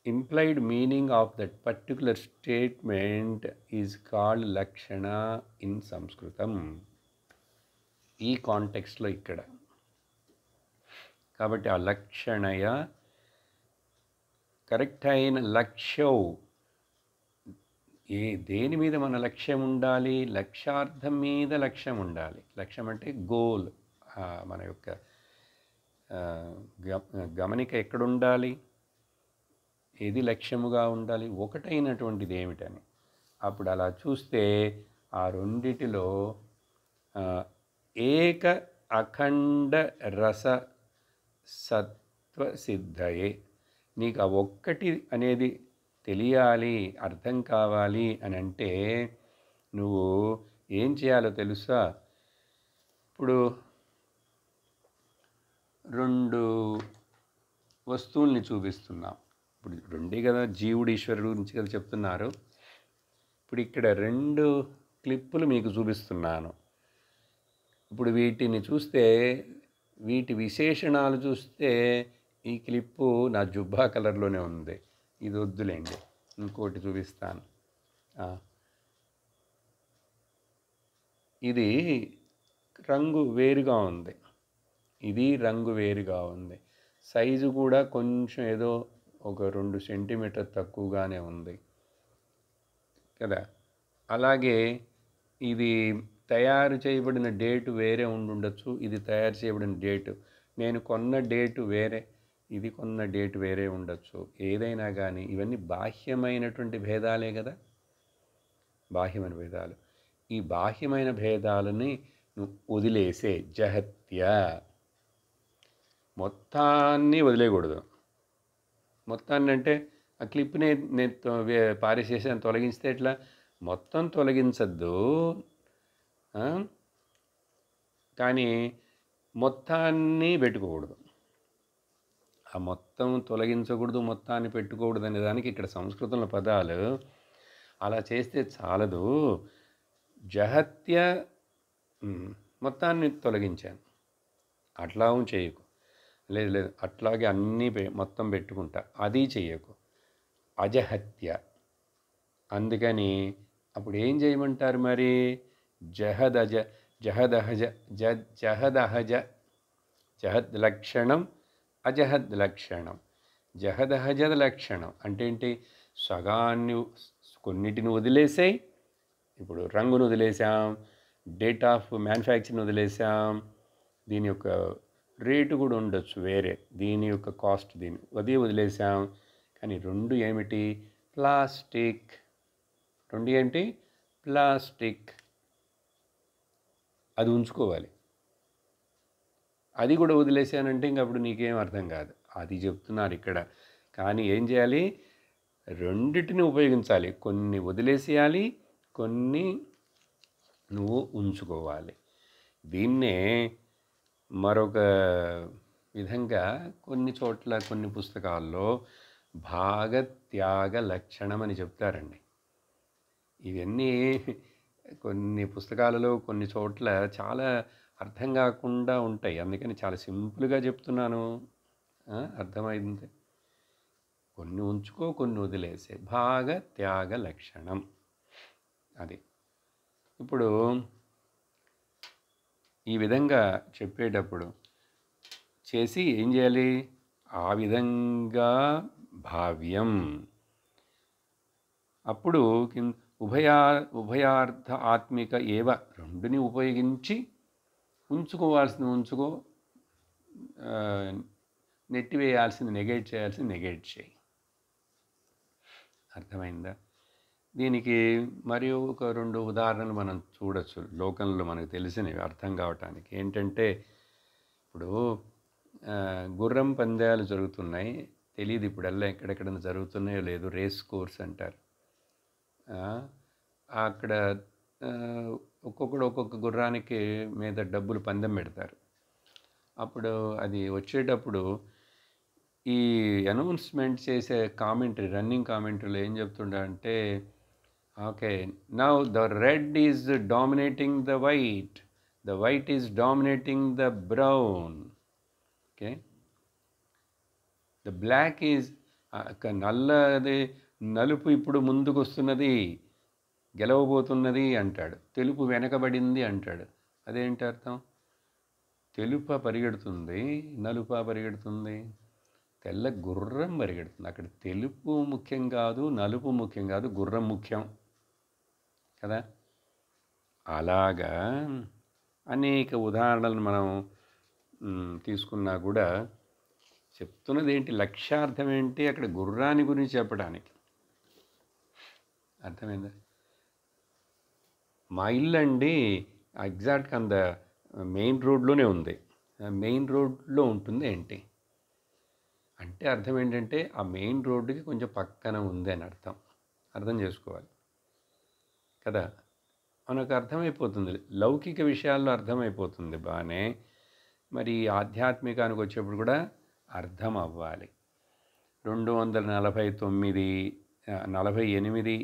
implied meaning of that particular statement is called lakshana in Sanskritam. ఈ కాంటెక్స్ట్లో ఇక్కడ కాబట్టి ఆ లక్షణయ కరెక్ట్ అయిన లక్ష్యం, దేని మీద మన లక్ష్యం ఉండాలి? లక్ష్యార్థం మీద లక్ష్యం ఉండాలి. లక్ష్యం అంటే గోల్, మన యొక్క గమనిక ఎక్కడ ఉండాలి, ఏది లక్ష్యముగా ఉండాలి, ఒకటైనటువంటిది ఏమిటని. అప్పుడు అలా చూస్తే ఆ రెండిటిలో ఏక అఖండ రస సత్వ సిద్ధయే. నీకు ఆ ఒక్కటి అనేది తెలియాలి, అర్థం కావాలి అని అంటే నువ్వు ఏం చేయాలో తెలుసా? ఇప్పుడు రెండు వస్తువుల్ని చూపిస్తున్నాం. ఇప్పుడు రెండే కదా, జీవుడు ఈశ్వరుడు గురించి కదా చెప్తున్నారు. ఇప్పుడు ఇక్కడ రెండు క్లిప్పులు మీకు చూపిస్తున్నాను. ఇప్పుడు వీటిని చూస్తే, వీటి విశేషణాలు చూస్తే ఈ క్లిప్పు నా జుబ్బా కలర్లోనే ఉంది. ఇది వద్దులేండి, ఇంకోటి చూపిస్తాను. ఇది రంగు వేరుగా ఉంది, ఇది రంగు వేరుగా ఉంది, సైజు కూడా కొంచెం ఏదో ఒక 2 సెంటీమీటర్ తక్కువగానే ఉంది కదా. అలాగే ఇది తయారు చేయబడిన డేటు వేరే ఉండొచ్చు, ఇది తయారు చేయబడిన డేటు, నేను కొన్న డేటు వేరే, ఇది కొన్న డేటు వేరే ఉండొచ్చు. ఏదైనా కానీ ఇవన్నీ బాహ్యమైనటువంటి భేదాలే కదా, బాహ్యమైన భేదాలు. ఈ బాహ్యమైన భేదాలని నువ్వు వదిలేసే, జహత్య, మొత్తాన్ని వదిలేయకూడదు. మొత్తాన్ని అంటే ఆ క్లిప్ని నేను పారేసేసాను, తొలగిస్తే ఎట్లా? మొత్తం తొలగించద్దు, కానీ మొత్తాన్ని పెట్టుకోకూడదు. ఆ మొత్తం తొలగించకూడదు, మొత్తాన్ని పెట్టుకోకూడదు అనే దానికి ఇక్కడ సంస్కృతంలో పదాలు. అలా చేస్తే చాలదు. జహత్య, మొత్తాన్ని తొలగించాను, అట్లా చేయకు. లేదు అట్లాగే అన్నీ మొత్తం పెట్టుకుంటా, అది చెయ్యకు. అజహత్య. అందుకని అప్పుడు ఏం చేయమంటారు మరి? జహదహజ జహద్ లక్షణం, అజహద్ లక్షణం. జహదహజద లక్షణం అంటే ఏంటి? సగాన్ని, కొన్నిటిని వదిలేసాయి. ఇప్పుడు రంగును వదిలేసాం, డేట్ ఆఫ్ మ్యానుఫ్యాక్చర్ని వదిలేసాం, దీని యొక్క రేటు కూడా ఉండొచ్చు వేరే, దీని యొక్క కాస్ట్ అది వదిలేసాం. కానీ రెండు ఏమిటి? ప్లాస్టిక్. రెండు ఏంటి? ప్లాస్టిక్. అది ఉంచుకోవాలి. అది కూడా వదిలేసానంటే ఇంక అప్పుడు నీకేం అర్థం కాదు. అది చెప్తున్నారు ఇక్కడ. కానీ ఏం చేయాలి? రెండిటిని ఉపయోగించాలి. కొన్ని వదిలేసేయాలి, కొన్ని నువ్వు ఉంచుకోవాలి. దీన్నే మరొక విధంగా కొన్ని చోట్ల, కొన్ని పుస్తకాల్లో భాగత్యాగ లక్షణం అని చెప్తారండి. ఇవన్నీ కొన్ని పుస్తకాలలో కొన్ని చోట్ల చాలా అర్థం కాకుండా ఉంటాయి. అందుకని చాలా సింపుల్గా చెప్తున్నాను, అర్థమైంది. కొన్ని ఉంచుకో, కొన్ని వదిలేసే. భాగ త్యాగ లక్షణం అది. ఇప్పుడు ఈ విధంగా చెప్పేటప్పుడు చేసి ఏం చేయాలి? ఆ విధంగా భావ్యం. అప్పుడు ఉభయార్థ ఆత్మిక ఏవ, రెండుని ఉపయోగించి ఉంచుకోవాల్సింది ఉంచుకో, నెట్టివేయాల్సింది, నెగేట్ చేయాల్సింది నెగేట్ చేయి. అర్థమైందా? దీనికి మరియు ఒక 2 ఉదాహరణలు మనం చూడొచ్చు లోకంలో మనకు తెలిసినవి అర్థం కావటానికి. ఏంటంటే ఇప్పుడు గుర్రం పందాలు జరుగుతున్నాయి, తెలియదు ఇప్పుడల్లా ఎక్కడెక్కడ జరుగుతున్నాయో లేదు, రేస్ కోర్స్ అంటారు. అక్కడ ఒక్కొక్కడు ఒక్కొక్క గుర్రానికి మీద డబ్బులు పందెం పెడతారు. అప్పుడు అది వచ్చేటప్పుడు ఈ అనౌన్స్మెంట్ చేసే కామెంటరీ, రన్నింగ్ కామెంటరీలో ఏం చెప్తుండే, okay, now the red is dominating the white is dominating the brown, okay, the black is, నలుపు ఇప్పుడు ముందుకు వస్తున్నది, గెలవబోతున్నది అంటాడు. తెలుపు వెనకబడింది అంటాడు. అదేంటి అర్థం? తెలుప పరిగెడుతుంది, నలుప పరిగెడుతుంది, తెల్ల గుర్రం పరిగెడుతుంది. అక్కడ తెలుపు ముఖ్యం కాదు, నలుపు ముఖ్యం కాదు, గుర్రం ముఖ్యం కదా. అలాగా అనేక ఉదాహరణలు మనం తీసుకున్నా కూడా చెప్తున్నది ఏంటి, లక్ష్యార్థం ఏంటి? అక్కడ గుర్రాన్ని గురించి చెప్పడానికి. అర్థమైందా? మా ఇల్లు అండి ఎగ్జాక్ట్గా అంత మెయిన్ రోడ్లోనే ఉంది. మెయిన్ రోడ్లో ఉంటుంది ఏంటి అంటే అర్థం ఏంటంటే ఆ మెయిన్ రోడ్డుకి కొంచెం పక్కన ఉంది అని అర్థం చేసుకోవాలి కదా. మనకు అర్థమైపోతుంది, లౌకిక విషయాల్లో అర్థమైపోతుంది బాగానే. మరి ఆధ్యాత్మికానికి వచ్చేప్పుడు కూడా అర్థం అవ్వాలి. 249, 48,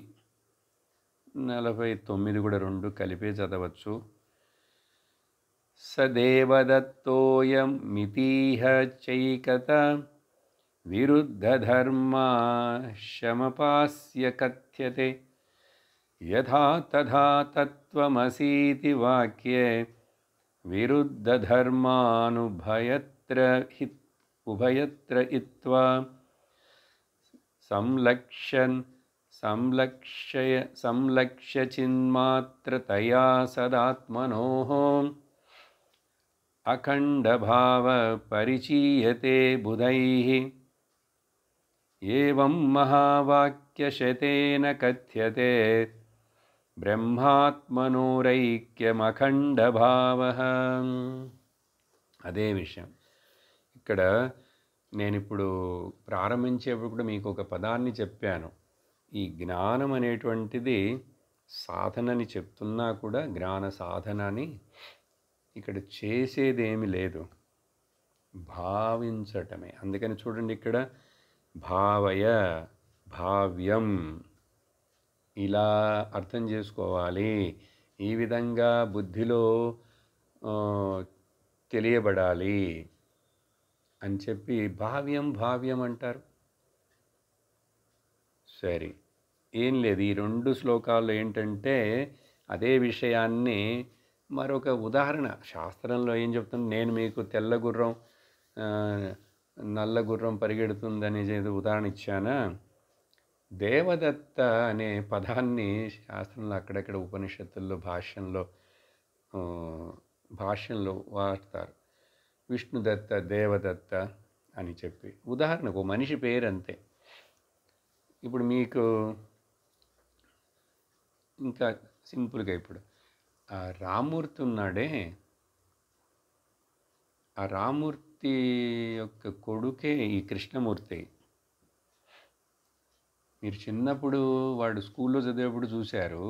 49 కూడా 2 కలిపే చదవచ్చు. సదేవదత్తోయం మితీహ చైకత విరుద్ధధర్మా శమపాస్య కథ్యతే యథా తథా తత్వమసీతి వాక్యే ఉభయత్ర ఇత్వా సంలక్ష్య చిన్మాత్రతయా సదాత్మనోః అఖండభావ పరిచీయతే బుధైః ఏవం మహావాక్యశతేన కథ్యతే బ్రహ్మాత్మనోరైక్యమఖండభావః. అదే విషయం ఇక్కడ నేను ఇప్పుడు ప్రారంభించేప్పుడు కూడా మీకు ఒక పదాన్ని చెప్పాను. ఈ జ్ఞానం అనేటువంటిది సాధనని చెప్తున్నా కూడా జ్ఞాన సాధనని ఇక్కడ చేసేదేమి లేదు, భావించటమే. అందుకని చూడండి ఇక్కడ భావయ, భావ్యం, ఇలా అర్థం చేసుకోవాలి, ఈ విధంగా బుద్ధిలో తెలియబడాలి అని చెప్పి భావ్యం అంటారు. సరే, ఏం లేదు, ఈ 2 శ్లోకాల్లో ఏంటంటే అదే విషయాన్ని మరొక ఉదాహరణ శాస్త్రంలో ఏం చెప్తుంది. నేను మీకు తెల్ల గుర్రం నల్ల గుర్రం పరిగెడుతుందని ఉదాహరణ ఇచ్చానా. దేవదత్త అనే పదాన్ని శాస్త్రంలో అక్కడక్కడ ఉపనిషత్తుల్లో భాష్యంలో వాడతారు. విష్ణుదత్త, దేవదత్త అని చెప్పి ఉదాహరణకు మనిషి పేరు అంతే. ఇప్పుడు మీకు ఇంకా సింపుల్గా ఇప్పుడు ఆ రామూర్తి ఉన్నాడే, ఆ రామూర్తి యొక్క కొడుకే ఈ కృష్ణమూర్తి. మీరు చిన్నప్పుడు వాడు స్కూల్లో చదివేప్పుడు చూశారు.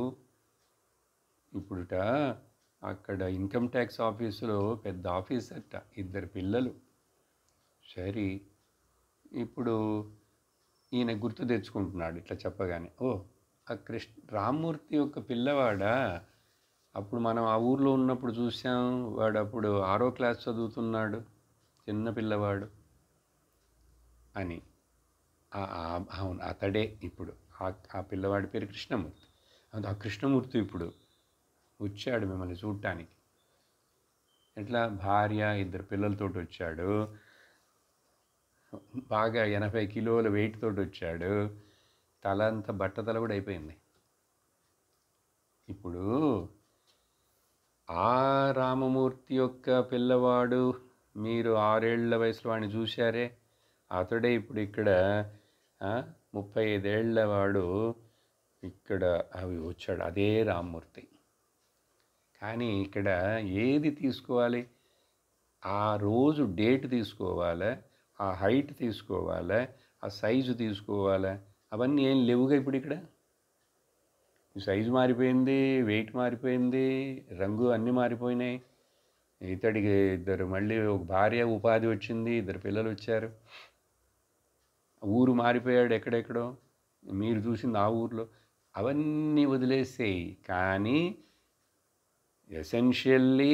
ఇప్పుడుట అక్కడ ఇన్కమ్ ట్యాక్స్ ఆఫీసులో పెద్ద ఆఫీసర్ట, 2 పిల్లలు. సరే, ఇప్పుడు ఈయన గుర్తు తెచ్చుకుంటున్నాడు ఇట్లా చెప్పగానే, ఓ ఆ రామూర్తి యొక్క పిల్లవాడా, అప్పుడు మనం ఆ ఊర్లో ఉన్నప్పుడు చూసాం, వాడు అప్పుడు 6వ క్లాస్ చదువుతున్నాడు, చిన్న పిల్లవాడు అని. అవును, అతడే ఇప్పుడు. ఆ పిల్లవాడి పేరు కృష్ణమూర్తి. ఆ కృష్ణమూర్తి ఇప్పుడు వచ్చాడు మిమ్మల్ని చూడటానికి. ఎట్లా భార్య, 2 పిల్లలతోటి వచ్చాడు. బాగా 80 కిలోల వెయిట్ తోటి వచ్చాడు. తల అంతా బట్టతల కూడా అయిపోయింది. ఇప్పుడు ఆ రామమూర్తి యొక్క పిల్లవాడు, మీరు 6 ఏళ్ల వయసులో వాడిని చూశారే, అతడే ఇప్పుడు ఇక్కడ 35 ఏళ్ల వాడు ఇక్కడ అవి వచ్చాడు. అదే రామమూర్తి. కానీ ఇక్కడ ఏది తీసుకోవాలి? ఆ రోజు డేట్ తీసుకోవాలా, ఆ హైట్ తీసుకోవాలా, ఆ సైజు తీసుకోవాలా? అవన్నీ ఏం లేవుగా ఇప్పుడు ఇక్కడ. సైజు మారిపోయింది, వెయిట్ మారిపోయింది, రంగు అన్నీ మారిపోయినాయి. ఇతడికి మళ్ళీ ఒక భార్య, ఉపాధి వచ్చింది, 2 పిల్లలు వచ్చారు. ఊరు మారిపోయాడు ఎక్కడెక్కడో, మీరు చూసింది ఆ ఊర్లో. అవన్నీ వదిలేసేయి. కానీ ఎసెన్షియల్లీ,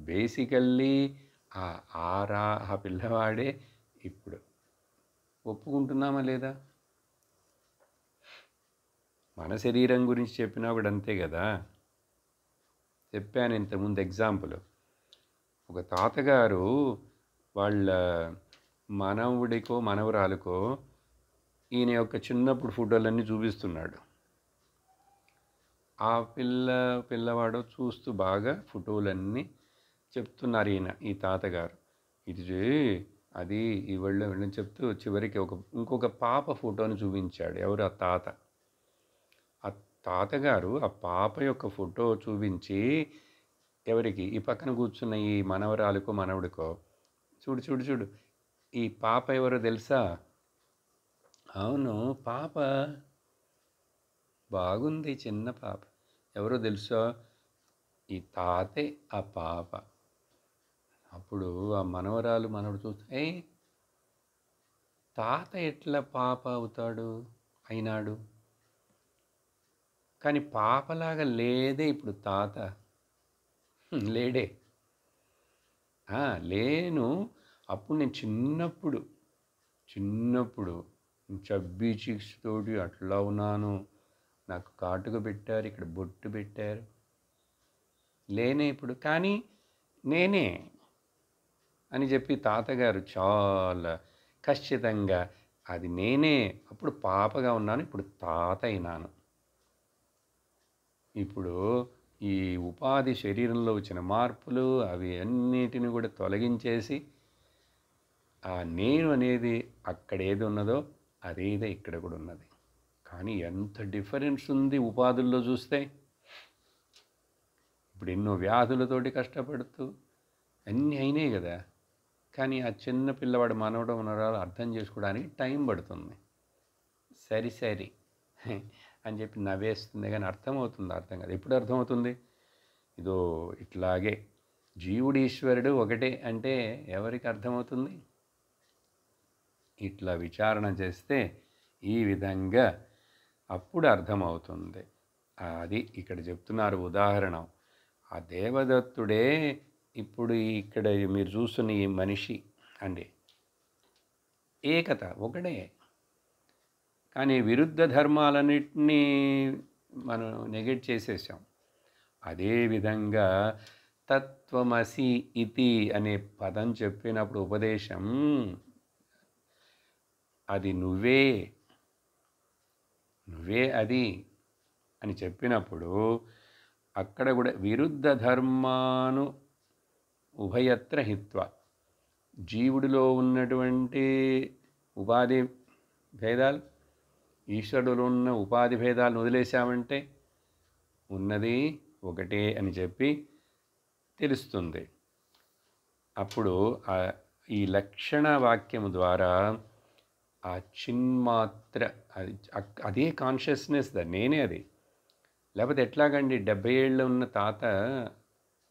బేసికల్లీ ఆ పిల్లవాడే ఇప్పుడు. ఒప్పుకుంటున్నామా లేదా? మన శరీరం గురించి చెప్పినా కూడా అంతే కదా. చెప్పాను ఇంతకుముందు ఎగ్జాంపుల్. ఒక తాతగారు వాళ్ళ మనవుడికో మనవరాలకో ఈయన యొక్క చిన్నప్పుడు ఫోటోలన్నీ చూపిస్తున్నాడు. ఆ పిల్లవాడు చూస్తూ బాగా ఫోటోలన్నీ చెప్తున్నారు ఈ తాతగారు. ఇది అది ఇవాళ్ళు వీళ్ళని చెప్తూ చివరికి ఇంకొక పాప ఫోటోని చూపించాడు. ఎవరు? ఆ తాత. ఆ తాతగారు ఆ పాప యొక్క ఫోటో చూపించి ఎవరికి? ఈ పక్కన కూర్చున్న ఈ మనవరాలకో మనవుడికో, చూడు చూడు చూడు, ఈ పాప ఎవరో తెలుసా? అవును, పాప బాగుంది, చిన్న పాప. ఎవరో తెలుసా? ఈ తాతే ఆ పాప. అప్పుడు ఆ మనవరాలు మనవడు చూస్తే, తాత ఎట్లా పాప అయినాడు? కానీ పాపలాగా లేదే ఇప్పుడు తాత. లేడే. లేను. అప్పుడు నేను చిన్నప్పుడు చబ్బీ చీక్స్ తోటి అట్లా ఉన్నాను. నాకు కాటుక పెట్టారు, ఇక్కడ బొట్టు పెట్టారు. లేనే ఇప్పుడు. కానీ నేనే అని చెప్పి తాతగారు చాలా ఖచ్చితంగా అది నేనే. అప్పుడు పాపగా ఉన్నాను, ఇప్పుడు తాత అయినాను. ఇప్పుడు ఈ ఉపాధి శరీరంలో వచ్చిన మార్పులు అవి అన్నిటిని కూడా తొలగించేసి ఆ నేను అనేది అక్కడ ఏది ఉన్నదో అదేదే ఇక్కడ కూడా ఉన్నది. కానీ ఎంత డిఫరెన్స్ ఉంది ఉపాధుల్లో చూస్తే. ఇప్పుడు ఎన్నో వ్యాధులతోటి కష్టపడుతూ అన్నీ అయినాయి కదా. కానీ ఆ చిన్న పిల్లవాడు మనవడం మనవరాలు అర్థం చేసుకోవడానికి టైం పడుతుంది. సరి అని చెప్పి నవ్వేస్తుంది, కానీ అర్థమవుతుంది అర్థం కాదు. ఎప్పుడు అర్థమవుతుంది? ఇదో ఇట్లాగే జీవుడు ఈశ్వరుడు ఒకటే అంటే ఎవరికి అర్థమవుతుంది? ఇట్లా విచారణ చేస్తే ఈ విధంగా అప్పుడు అర్థమవుతుంది. అది ఇక్కడ చెప్తున్నారు ఉదాహరణ. ఆ దేవదత్తుడే ఇప్పుడు ఇక్కడ మీరు చూస్తున్న ఈ మనిషి అండి. ఏకత ఒకటే. కానీ విరుద్ధ ధర్మాలన్నింటినీ మనం నెగెట్ చేసేసాం. అదేవిధంగా తత్వమసి ఇతి అనే పదం చెప్పినప్పుడు ఉపదేశం అది నువ్వే అది అని చెప్పినప్పుడు అక్కడ కూడా విరుద్ధ ధర్మాను ఉభయత్ర హిత్వ, జీవుడిలో ఉన్నటువంటి ఉపాధి భేదాలు, ఈశ్వరుడిలో ఉన్న ఉపాధి భేదాలను వదిలేశామంటే ఉన్నది ఒకటే అని చెప్పి తెలుస్తుంది. అప్పుడు ఈ లక్షణ వాక్యము ద్వారా ఆ చిన్మాత్ర అదే కాన్షియస్నెస్, నేనే అది. లేకపోతే ఎట్లాగండి 70 ఏళ్ళు ఉన్న తాత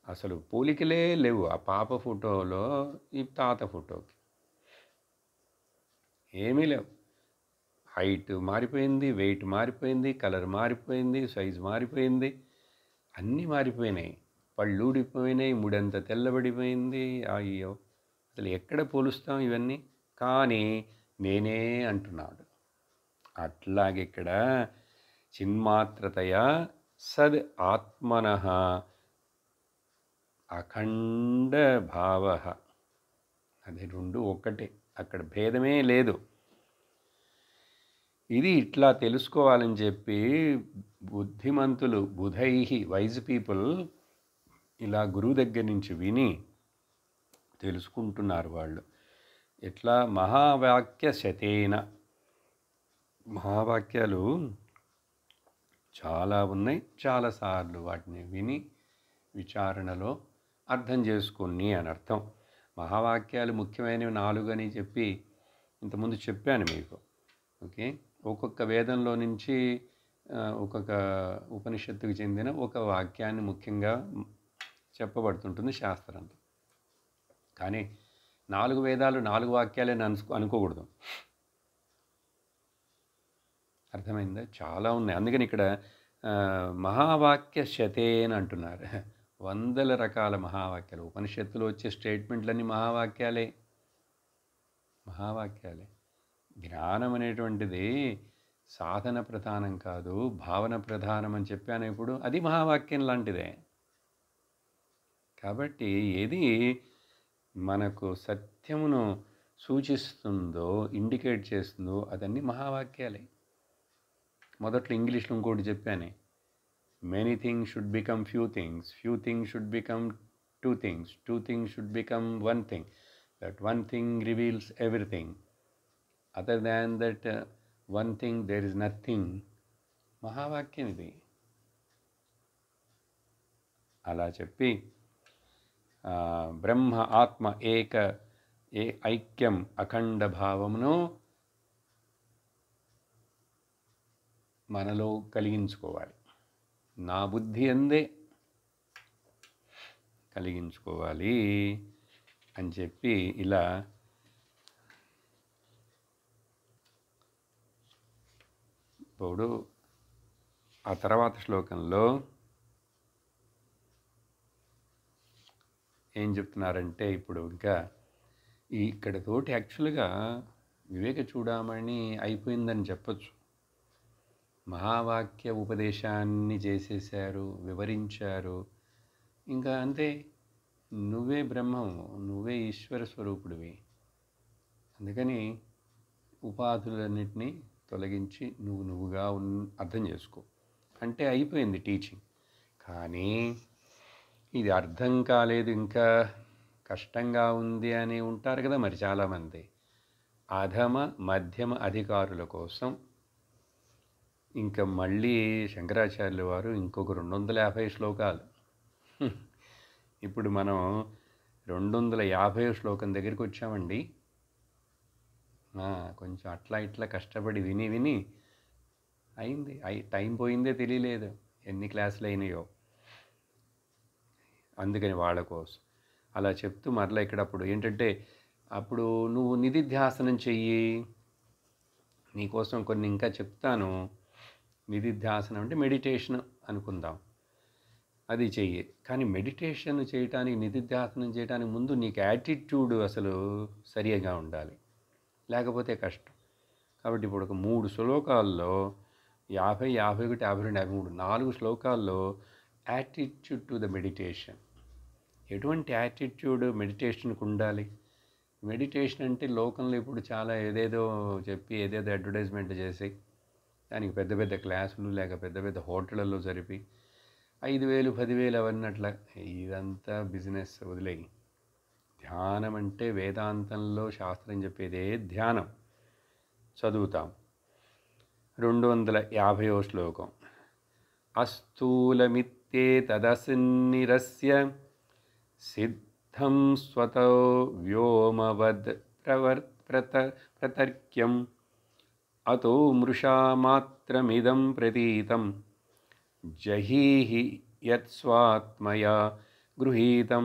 అసలు పోలికలే లేవు ఆ పాప ఫోటోలో ఈ తాత ఫోటోకి. ఏమీ లేవు. హైట్ మారిపోయింది, వెయిట్ మారిపోయింది, కలర్ మారిపోయింది, సైజు మారిపోయింది, అన్నీ మారిపోయినాయి. పళ్ళు ఊడిపోయినాయి, ముడంతా తెల్లబడిపోయింది. అయ్యో, అసలు ఎక్కడ పోలుస్తాం ఇవన్నీ? కానీ నేనే అంటున్నాడు. అట్లాగే ఇక్కడ చిన్మాత్రతయా సద్ ఆత్మనః అఖండ భావ, అది రెండు ఒక్కటే, అక్కడ భేదమే లేదు. ఇది ఇట్లా తెలుసుకోవాలని చెప్పి బుద్ధిమంతులు, బుధైహి, వైజ్ పీపుల్ ఇలా గురువు దగ్గర నుంచి విని తెలుసుకుంటున్నారు వాళ్ళు. ఎట్లా? మహావాక్య శతేన, మహావాక్యాలు చాలా ఉన్నాయి, చాలాసార్లు వాటిని విని విచారణలో అర్థం చేసుకుని అని అర్థం. మహావాక్యాలు ముఖ్యమైనవి 4 అని చెప్పి ఇంతకుముందు చెప్పాను మీకు. ఓకే, ఒక్కొక్క వేదంలో నుంచి ఒక్కొక్క ఉపనిషత్తుకు చెందిన ఒక వాక్యాన్ని ముఖ్యంగా చెప్పబడుతుంటుంది శాస్త్రంలో. కానీ 4 వేదాలు 4 వాక్యాలని అనుకోకూడదు. అర్థమైందా? చాలా ఉన్నాయి. అందుకని ఇక్కడ మహావాక్య శతేన అంటున్నారు. 100 రకాల మహావాక్యాలు. ఉపనిషత్తులో వచ్చే స్టేట్మెంట్లన్నీ మహావాక్యాలే. జ్ఞానం అనేటువంటిది సాధన ప్రధానం కాదు, భావన ప్రధానం అని చెప్పాను ఇప్పుడు. అది మహావాక్యం లాంటిదే. కాబట్టి ఏది మనకు సత్యమును సూచిస్తుందో, ఇండికేట్ చేస్తుందో అదన్నీ మహావాక్యాలే. మొదట్లో ఇంగ్లీష్లో ఇంకోటి చెప్పాను, many things should become few things, few things should become two things, two things should become one thing, that one thing reveals everything, other than that one thing there is nothing. మహావాక్యం ఇది. అలా చెప్పి బ్రహ్మ ఆత్మ ఐక్యం అఖండ భావమును మనలో కలిగించుకోవాలి. నా బుద్ధి అందే కలిగించుకోవాలి అని చెప్పి ఇలా ఇప్పుడు ఆ తర్వాత శ్లోకంలో ఏం చెప్తున్నారంటే, ఇప్పుడు ఇంకా ఇక్కడతోటి యాక్చువల్గా వివేక చూడామణి అయిపోయిందని చెప్పచ్చు. మహావాక్య ఉపదేశాన్ని చేసేసారు, వివరించారు. ఇంకా అంతే, నువ్వే బ్రహ్మము, నువ్వే ఈశ్వర స్వరూపుడివి. అందుకని ఉపాధులన్నిటినీ తొలగించి నువ్వుగా అర్థం చేసుకో అంటే అయిపోయింది టీచింగ్. కానీ ఇది అర్థం కాలేదు, ఇంకా కష్టంగా ఉంది అని ఉంటారు కదా మరి చాలామంది. అధమ మధ్యమ అధికారుల కోసం ఇంకా మళ్ళీ శంకరాచార్యుల వారు ఇంకొక 250 శ్లోకాలు. ఇప్పుడు మనం 250 శ్లోకం దగ్గరికి వచ్చామండి. కొంచెం అట్లా ఇట్లా కష్టపడి విని అయింది. టైం పోయిందే తెలియలేదు, ఎన్ని క్లాసులు అయినాయో. అందుకని వాళ్ళ కోసం అలా చెప్తూ మరలా ఇక్కడ అప్పుడు ఏంటంటే, అప్పుడు నువ్వు నిధిధ్యాసనం చెయ్యి, నీకోసం కొన్ని ఇంకా చెప్తాను. నిధిధ్యాసనం అంటే మెడిటేషన్ అనుకుందాం, అది చెయ్యి. కానీ మెడిటేషన్ చేయటానికి, నిధిధ్యాసనం చేయడానికి ముందు నీకు యాటిట్యూడ్ అసలు సరిగా ఉండాలి, లేకపోతే కష్టం. కాబట్టి ఇప్పుడు ఒక 3 శ్లోకాల్లో 50, 51, 52, 53 4 శ్లోకాల్లో యాటిట్యూడ్ టు ద మెడిటేషన్. ఎటువంటి యాటిట్యూడ్ మెడిటేషన్కి ఉండాలి? మెడిటేషన్ అంటే లోకంలో ఇప్పుడు చాలా ఏదేదో చెప్పి ఏదేదో అడ్వర్టైజ్మెంట్ చేసి దానికి పెద్ద పెద్ద క్లాసులు లేక పెద్ద పెద్ద హోటళ్ళల్లో జరిపి 5,000, 10,000 అవన్నట్ల. ఇదంతా బిజినెస్, వదిలేయి. ధ్యానం అంటే వేదాంతంలో శాస్త్రం చెప్పేదే ధ్యానం. చదువుతాం 250వ శ్లోకం. అస్థూలమిత్యేతదసన్నిరస్య సిద్ధం స్వతో వ్యోమవద్ ప్రతర్క్యం అతో మృషామాత్రమిదం ప్రతీతం జహీహి యత్స్వాత్మయా గృహీతం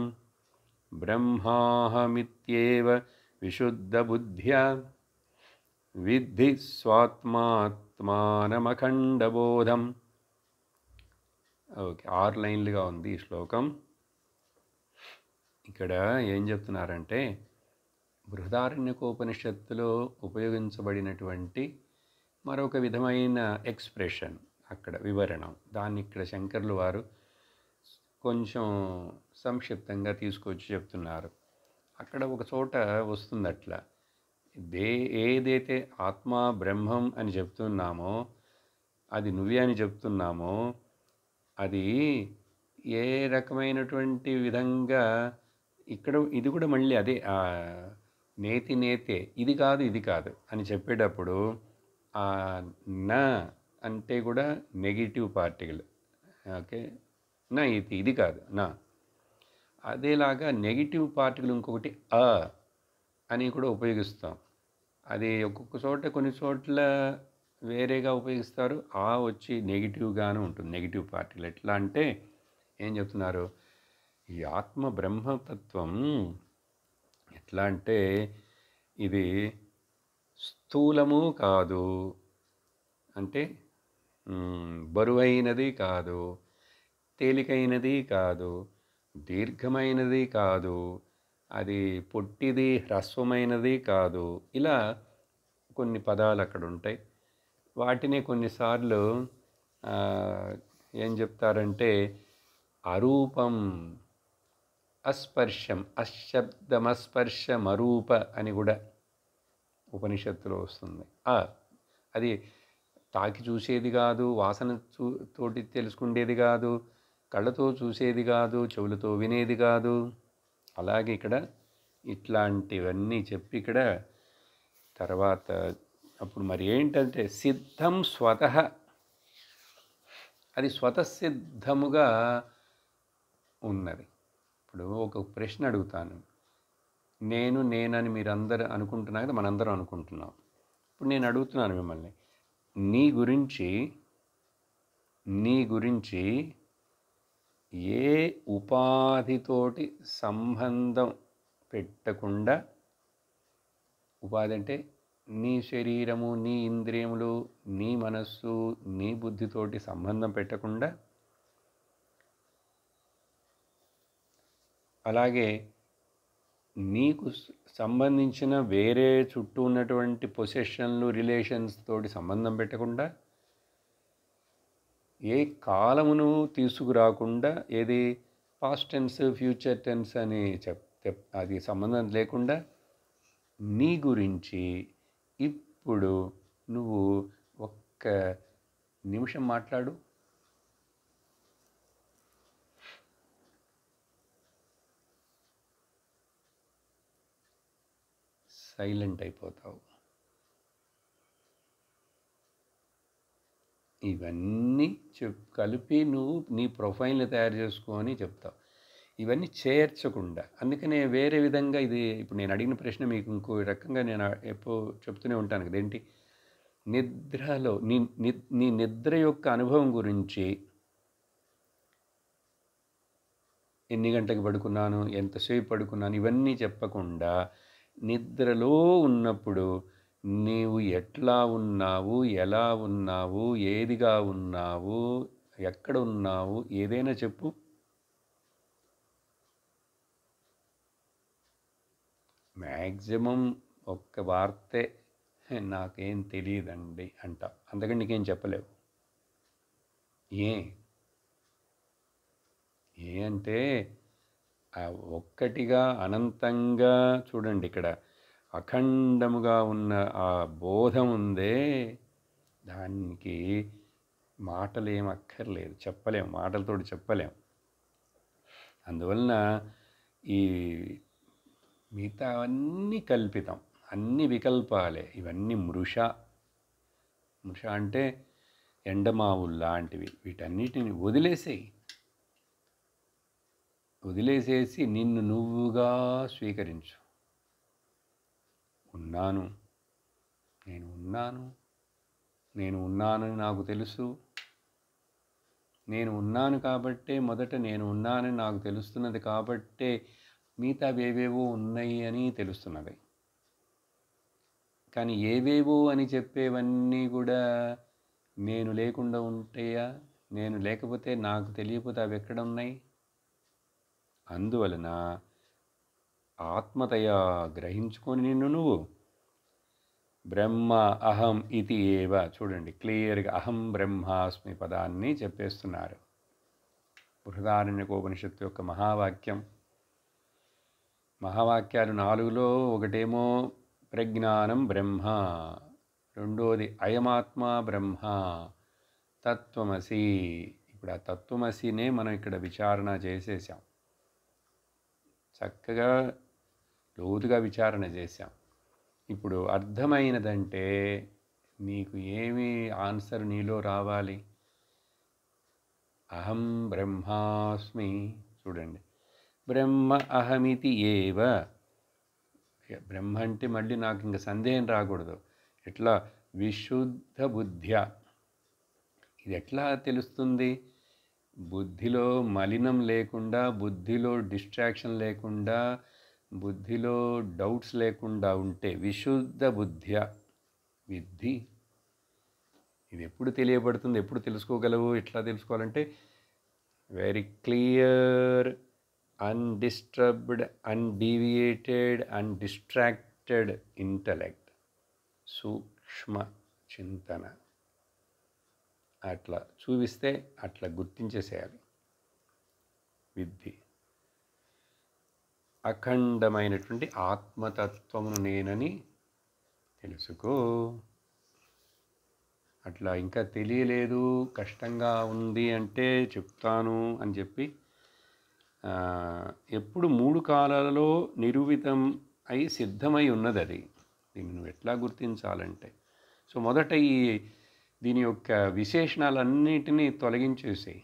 బ్రహ్మాహమిత్యేవ విశుద్ధబుద్ధ్యా విద్ధి స్వాత్మాత్మానమఖండబోధం. ఓకే, 6 లైన్లుగా ఉంది ఈ శ్లోకం. ఇక్కడ ఏం చెప్తున్నారంటే, బృహదారణ్యకోపనిషత్తులో ఉపయోగించబడినటువంటి మరొక విధమైన ఎక్స్ప్రెషన్ అక్కడ వివరణ. దాన్ని ఇక్కడ శంకర్లు వారు కొంచెం సంక్షిప్తంగా తీసుకొచ్చి చెప్తున్నారు. అక్కడ ఒక చోట వస్తుంది అట్లా, ఏదైతే ఆత్మ బ్రహ్మం అని చెప్తున్నామో, అది నువ్వే అని చెప్తున్నామో, అది ఏ రకమైనటువంటి విధంగా ఇక్కడ ఇది కూడా మళ్ళీ అదే నేతి నేతే, ఇది కాదు ఇది కాదు అని చెప్పేటప్పుడు నా అంటే కూడా నెగిటివ్ పార్టికల్. ఓకే, నా ఇది కాదు నా. అదేలాగా నెగిటివ్ పార్టికల్ ఇంకొకటి అని కూడా ఉపయోగిస్తాం. అది ఒక్కొక్క చోట కొన్ని చోట్ల వేరేగా ఉపయోగిస్తారు. వచ్చి నెగిటివ్గానే ఉంటుంది, నెగిటివ్ పార్టికల్. ఎట్లా అంటే ఏం చెప్తున్నారు, ఈ ఆత్మ బ్రహ్మతత్వం ఎట్లా అంటే ఇది స్థూలము కాదు, అంటే బరువైనది కాదు, తేలికైనది కాదు, దీర్ఘమైనది కాదు, అది పొట్టిది హ్రస్వమైనది కాదు. ఇలా కొన్ని పదాలు అక్కడ ఉంటాయి. వాటిని కొన్నిసార్లు ఏం చెప్తారంటే అరూపం, అస్పర్శం, అశబ్దమస్పర్శమరూప అని కూడా ఉపనిషత్తులో వస్తుంది. అది తాకి చూసేది కాదు, వాసన తోటి తెలుసుకునేది కాదు, కళ్ళతో చూసేది కాదు, చెవులతో వినేది కాదు. అలాగే ఇక్కడ ఇట్లాంటివన్నీ చెప్పి ఇక్కడ తర్వాత అప్పుడు మరి ఏంటంటే సిద్ధం స్వతః, అది స్వతసిద్ధముగా ఉన్నది. ఇప్పుడు ఒక ప్రశ్న అడుగుతాను, నేనని మీరందరూ అనుకుంటున్నారు కదా, మనందరం అనుకుంటున్నాం. ఇప్పుడు నేను అడుగుతున్నాను మిమ్మల్ని, నీ గురించి ఏ ఉపాధితోటి సంబంధం పెట్టకుండా, ఉపాధి అంటే నీ శరీరము, నీ ఇంద్రియములు, నీ మనస్సు, నీ బుద్ధితోటి సంబంధం పెట్టకుండా, అలాగే నీకు సంబంధించిన వేరే చుట్టూ ఉన్నటువంటి పొసెషన్లు, రిలేషన్స్ తోటి సంబంధం పెట్టకుండా, ఏ కాలమును తీసుకురాకుండా, ఏది పాస్ట్ టెన్స్ ఫ్యూచర్ టెన్స్ అని అది సంబంధం లేకుండా, నీ గురించి ఇప్పుడు నువ్వు ఒక్క నిమిషం మాట్లాడు. సైలెంట్ అయిపోతావు. ఇవన్నీ కలిపి నువ్వు నీ ప్రొఫైల్ని తయారు చేసుకొని చెప్తావు. ఇవన్నీ చేర్చకుండా, అందుకనే వేరే విధంగా ఇది ఇప్పుడు నేను అడిగిన ప్రశ్న మీకు ఇంకో రకంగా నేను ఎప్పుడు చెప్తూనే ఉంటాను కదా, ఏంటి నిద్రలో నీ నిద్ర యొక్క అనుభవం గురించి, ఎన్ని గంటలకు పడుకున్నాను, ఎంతసేపు పడుకున్నాను, ఇవన్నీ చెప్పకుండా నిద్రలో ఉన్నప్పుడు నీవు ఎట్లా ఉన్నావు, ఎలా ఉన్నావు, ఏదిగా ఉన్నావు, ఎక్కడ ఉన్నావు, ఏదైనా చెప్పు. మ్యాక్సిమం ఒక్క వార్తే నాకేం తెలియదండి అంట, అందుకని నీకేం చెప్పలేవు. ఏ అంటే ఒక్కటిగా అనంతంగా చూడండి, ఇక్కడ అఖండముగా ఉన్న ఆ బోధం ఉందే, దానికి మాటలు ఏం అక్కర్లేదు, చెప్పలేము, మాటలతోటి చెప్పలేము. అందువలన ఈ మిగతా అన్నీ కల్పితం, అన్ని వికల్పాలే. ఇవన్నీ మృష అంటే ఎండమావులు లాంటివి. వీటన్నిటిని వదిలేసేసి నిన్ను నువ్వుగా స్వీకరించు. నేను ఉన్నానని నాకు తెలుసు. నేను ఉన్నాను కాబట్టే, మొదట నేను ఉన్నానని నాకు తెలుస్తున్నది కాబట్టే మిగతా ఏవేవో ఉన్నాయి అని తెలుస్తున్నది. కానీ ఏవేవో అని చెప్పేవన్నీ కూడా నేను లేకుండా ఉంటాయా? నేను లేకపోతే, నాకు తెలియకపోతే అవి ఎక్కడ ఉన్నాయి? అందువలన ఆత్మతయా గ్రహించుకొని నిన్ను నువ్వు బ్రహ్మ అహం ఇది ఏవ. చూడండి క్లియర్గా అహం బ్రహ్మాస్మి పదాన్ని చెప్పేస్తున్నారు. బృహదారణ్యకోపనిషత్తు యొక్క మహావాక్యం. మహావాక్యాలు 4లో ఒకటేమో ప్రజ్ఞానం బ్రహ్మ, రెండోది అయమాత్మ బ్రహ్మ, తత్వమసి. ఇప్పుడు ఆ తత్వమసినే మనం ఇక్కడ విచారణ చేసేసాం, చక్కగా లోతుగా విచారణ చేశాం. ఇప్పుడు అర్థమైనదంటే నీకు ఏమి ఆన్సర్ నీలో రావాలి? అహం బ్రహ్మాస్మి. చూడండి, బ్రహ్మ అహమితి ఏవ. బ్రహ్మ అంటే మళ్ళీ నాకు ఇంక సందేహం రాకూడదు. ఎట్లా? విశుద్ధ బుద్ధ్య. ఇది ఎట్లా తెలుస్తుంది? బుద్ధిలో మలినం లేకుండా, బుద్ధిలో డిస్ట్రాక్షన్ లేకుండా, బుద్ధిలో డౌట్స్ లేకుండా ఉంటే విశుద్ధ బుద్ధ్య విద్ధి. ఇది ఎప్పుడు తెలియబడుతుంది, ఎప్పుడు తెలుసుకోగలవు? ఎట్లా తెలుసుకోవాలంటే వెరీ క్లియర్, అన్డిస్టర్బ్డ్, అన్డీవియేటెడ్, అన్డిస్ట్రాక్టెడ్ ఇంటలెక్ట్, సూక్ష్మ చింతన అట్లా చూపిస్తే అట్లా గుర్తించేసేయాలి. విద్ధి అఖండమైనటువంటి ఆత్మతత్వమును నేనని తెలుసుకో. అట్లా ఇంకా తెలియలేదు, కష్టంగా ఉంది అంటే చెప్తాను అని చెప్పి ఎప్పుడు 3 కాలాలలో నిరూపితం అయి సిద్ధమై ఉన్నది అది. దీన్ని నువ్వు ఎట్లా గుర్తించాలంటే, సో మొదట దీని యొక్క విశేషణాలన్నిటినీ తొలగించేసేయి.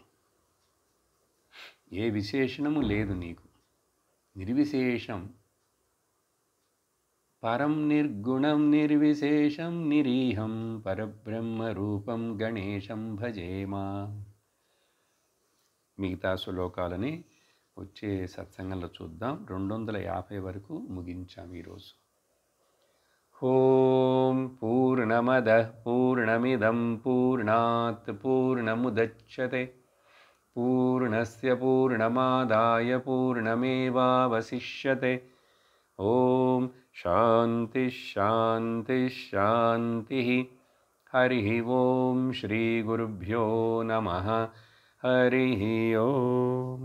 ఏ విశేషణము లేదు నీకు, నిర్విశేషం. పరం నిర్గుణం నిర్విశేషం నిరీహం పరబ్రహ్మ రూపం గణేశం భజేమా. మిగతా శ్లోకాలని వచ్చే సత్సంగంలో చూద్దాం. 250 వరకు ముగించాం ఈరోజు. ఓం పూర్ణమదః పూర్ణమిదం పూర్ణాత్ పూర్ణముదచ్యతే పూర్ణస్య పూర్ణమాదాయ పూర్ణమేవావశిష్యతే. ఓం శాంతి శాంతి శాంతి. హరి ఓం శ్రీ గురుభ్యో నమః. హరి ఓం.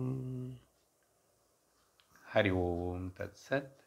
హరి ఓం తత్సత్.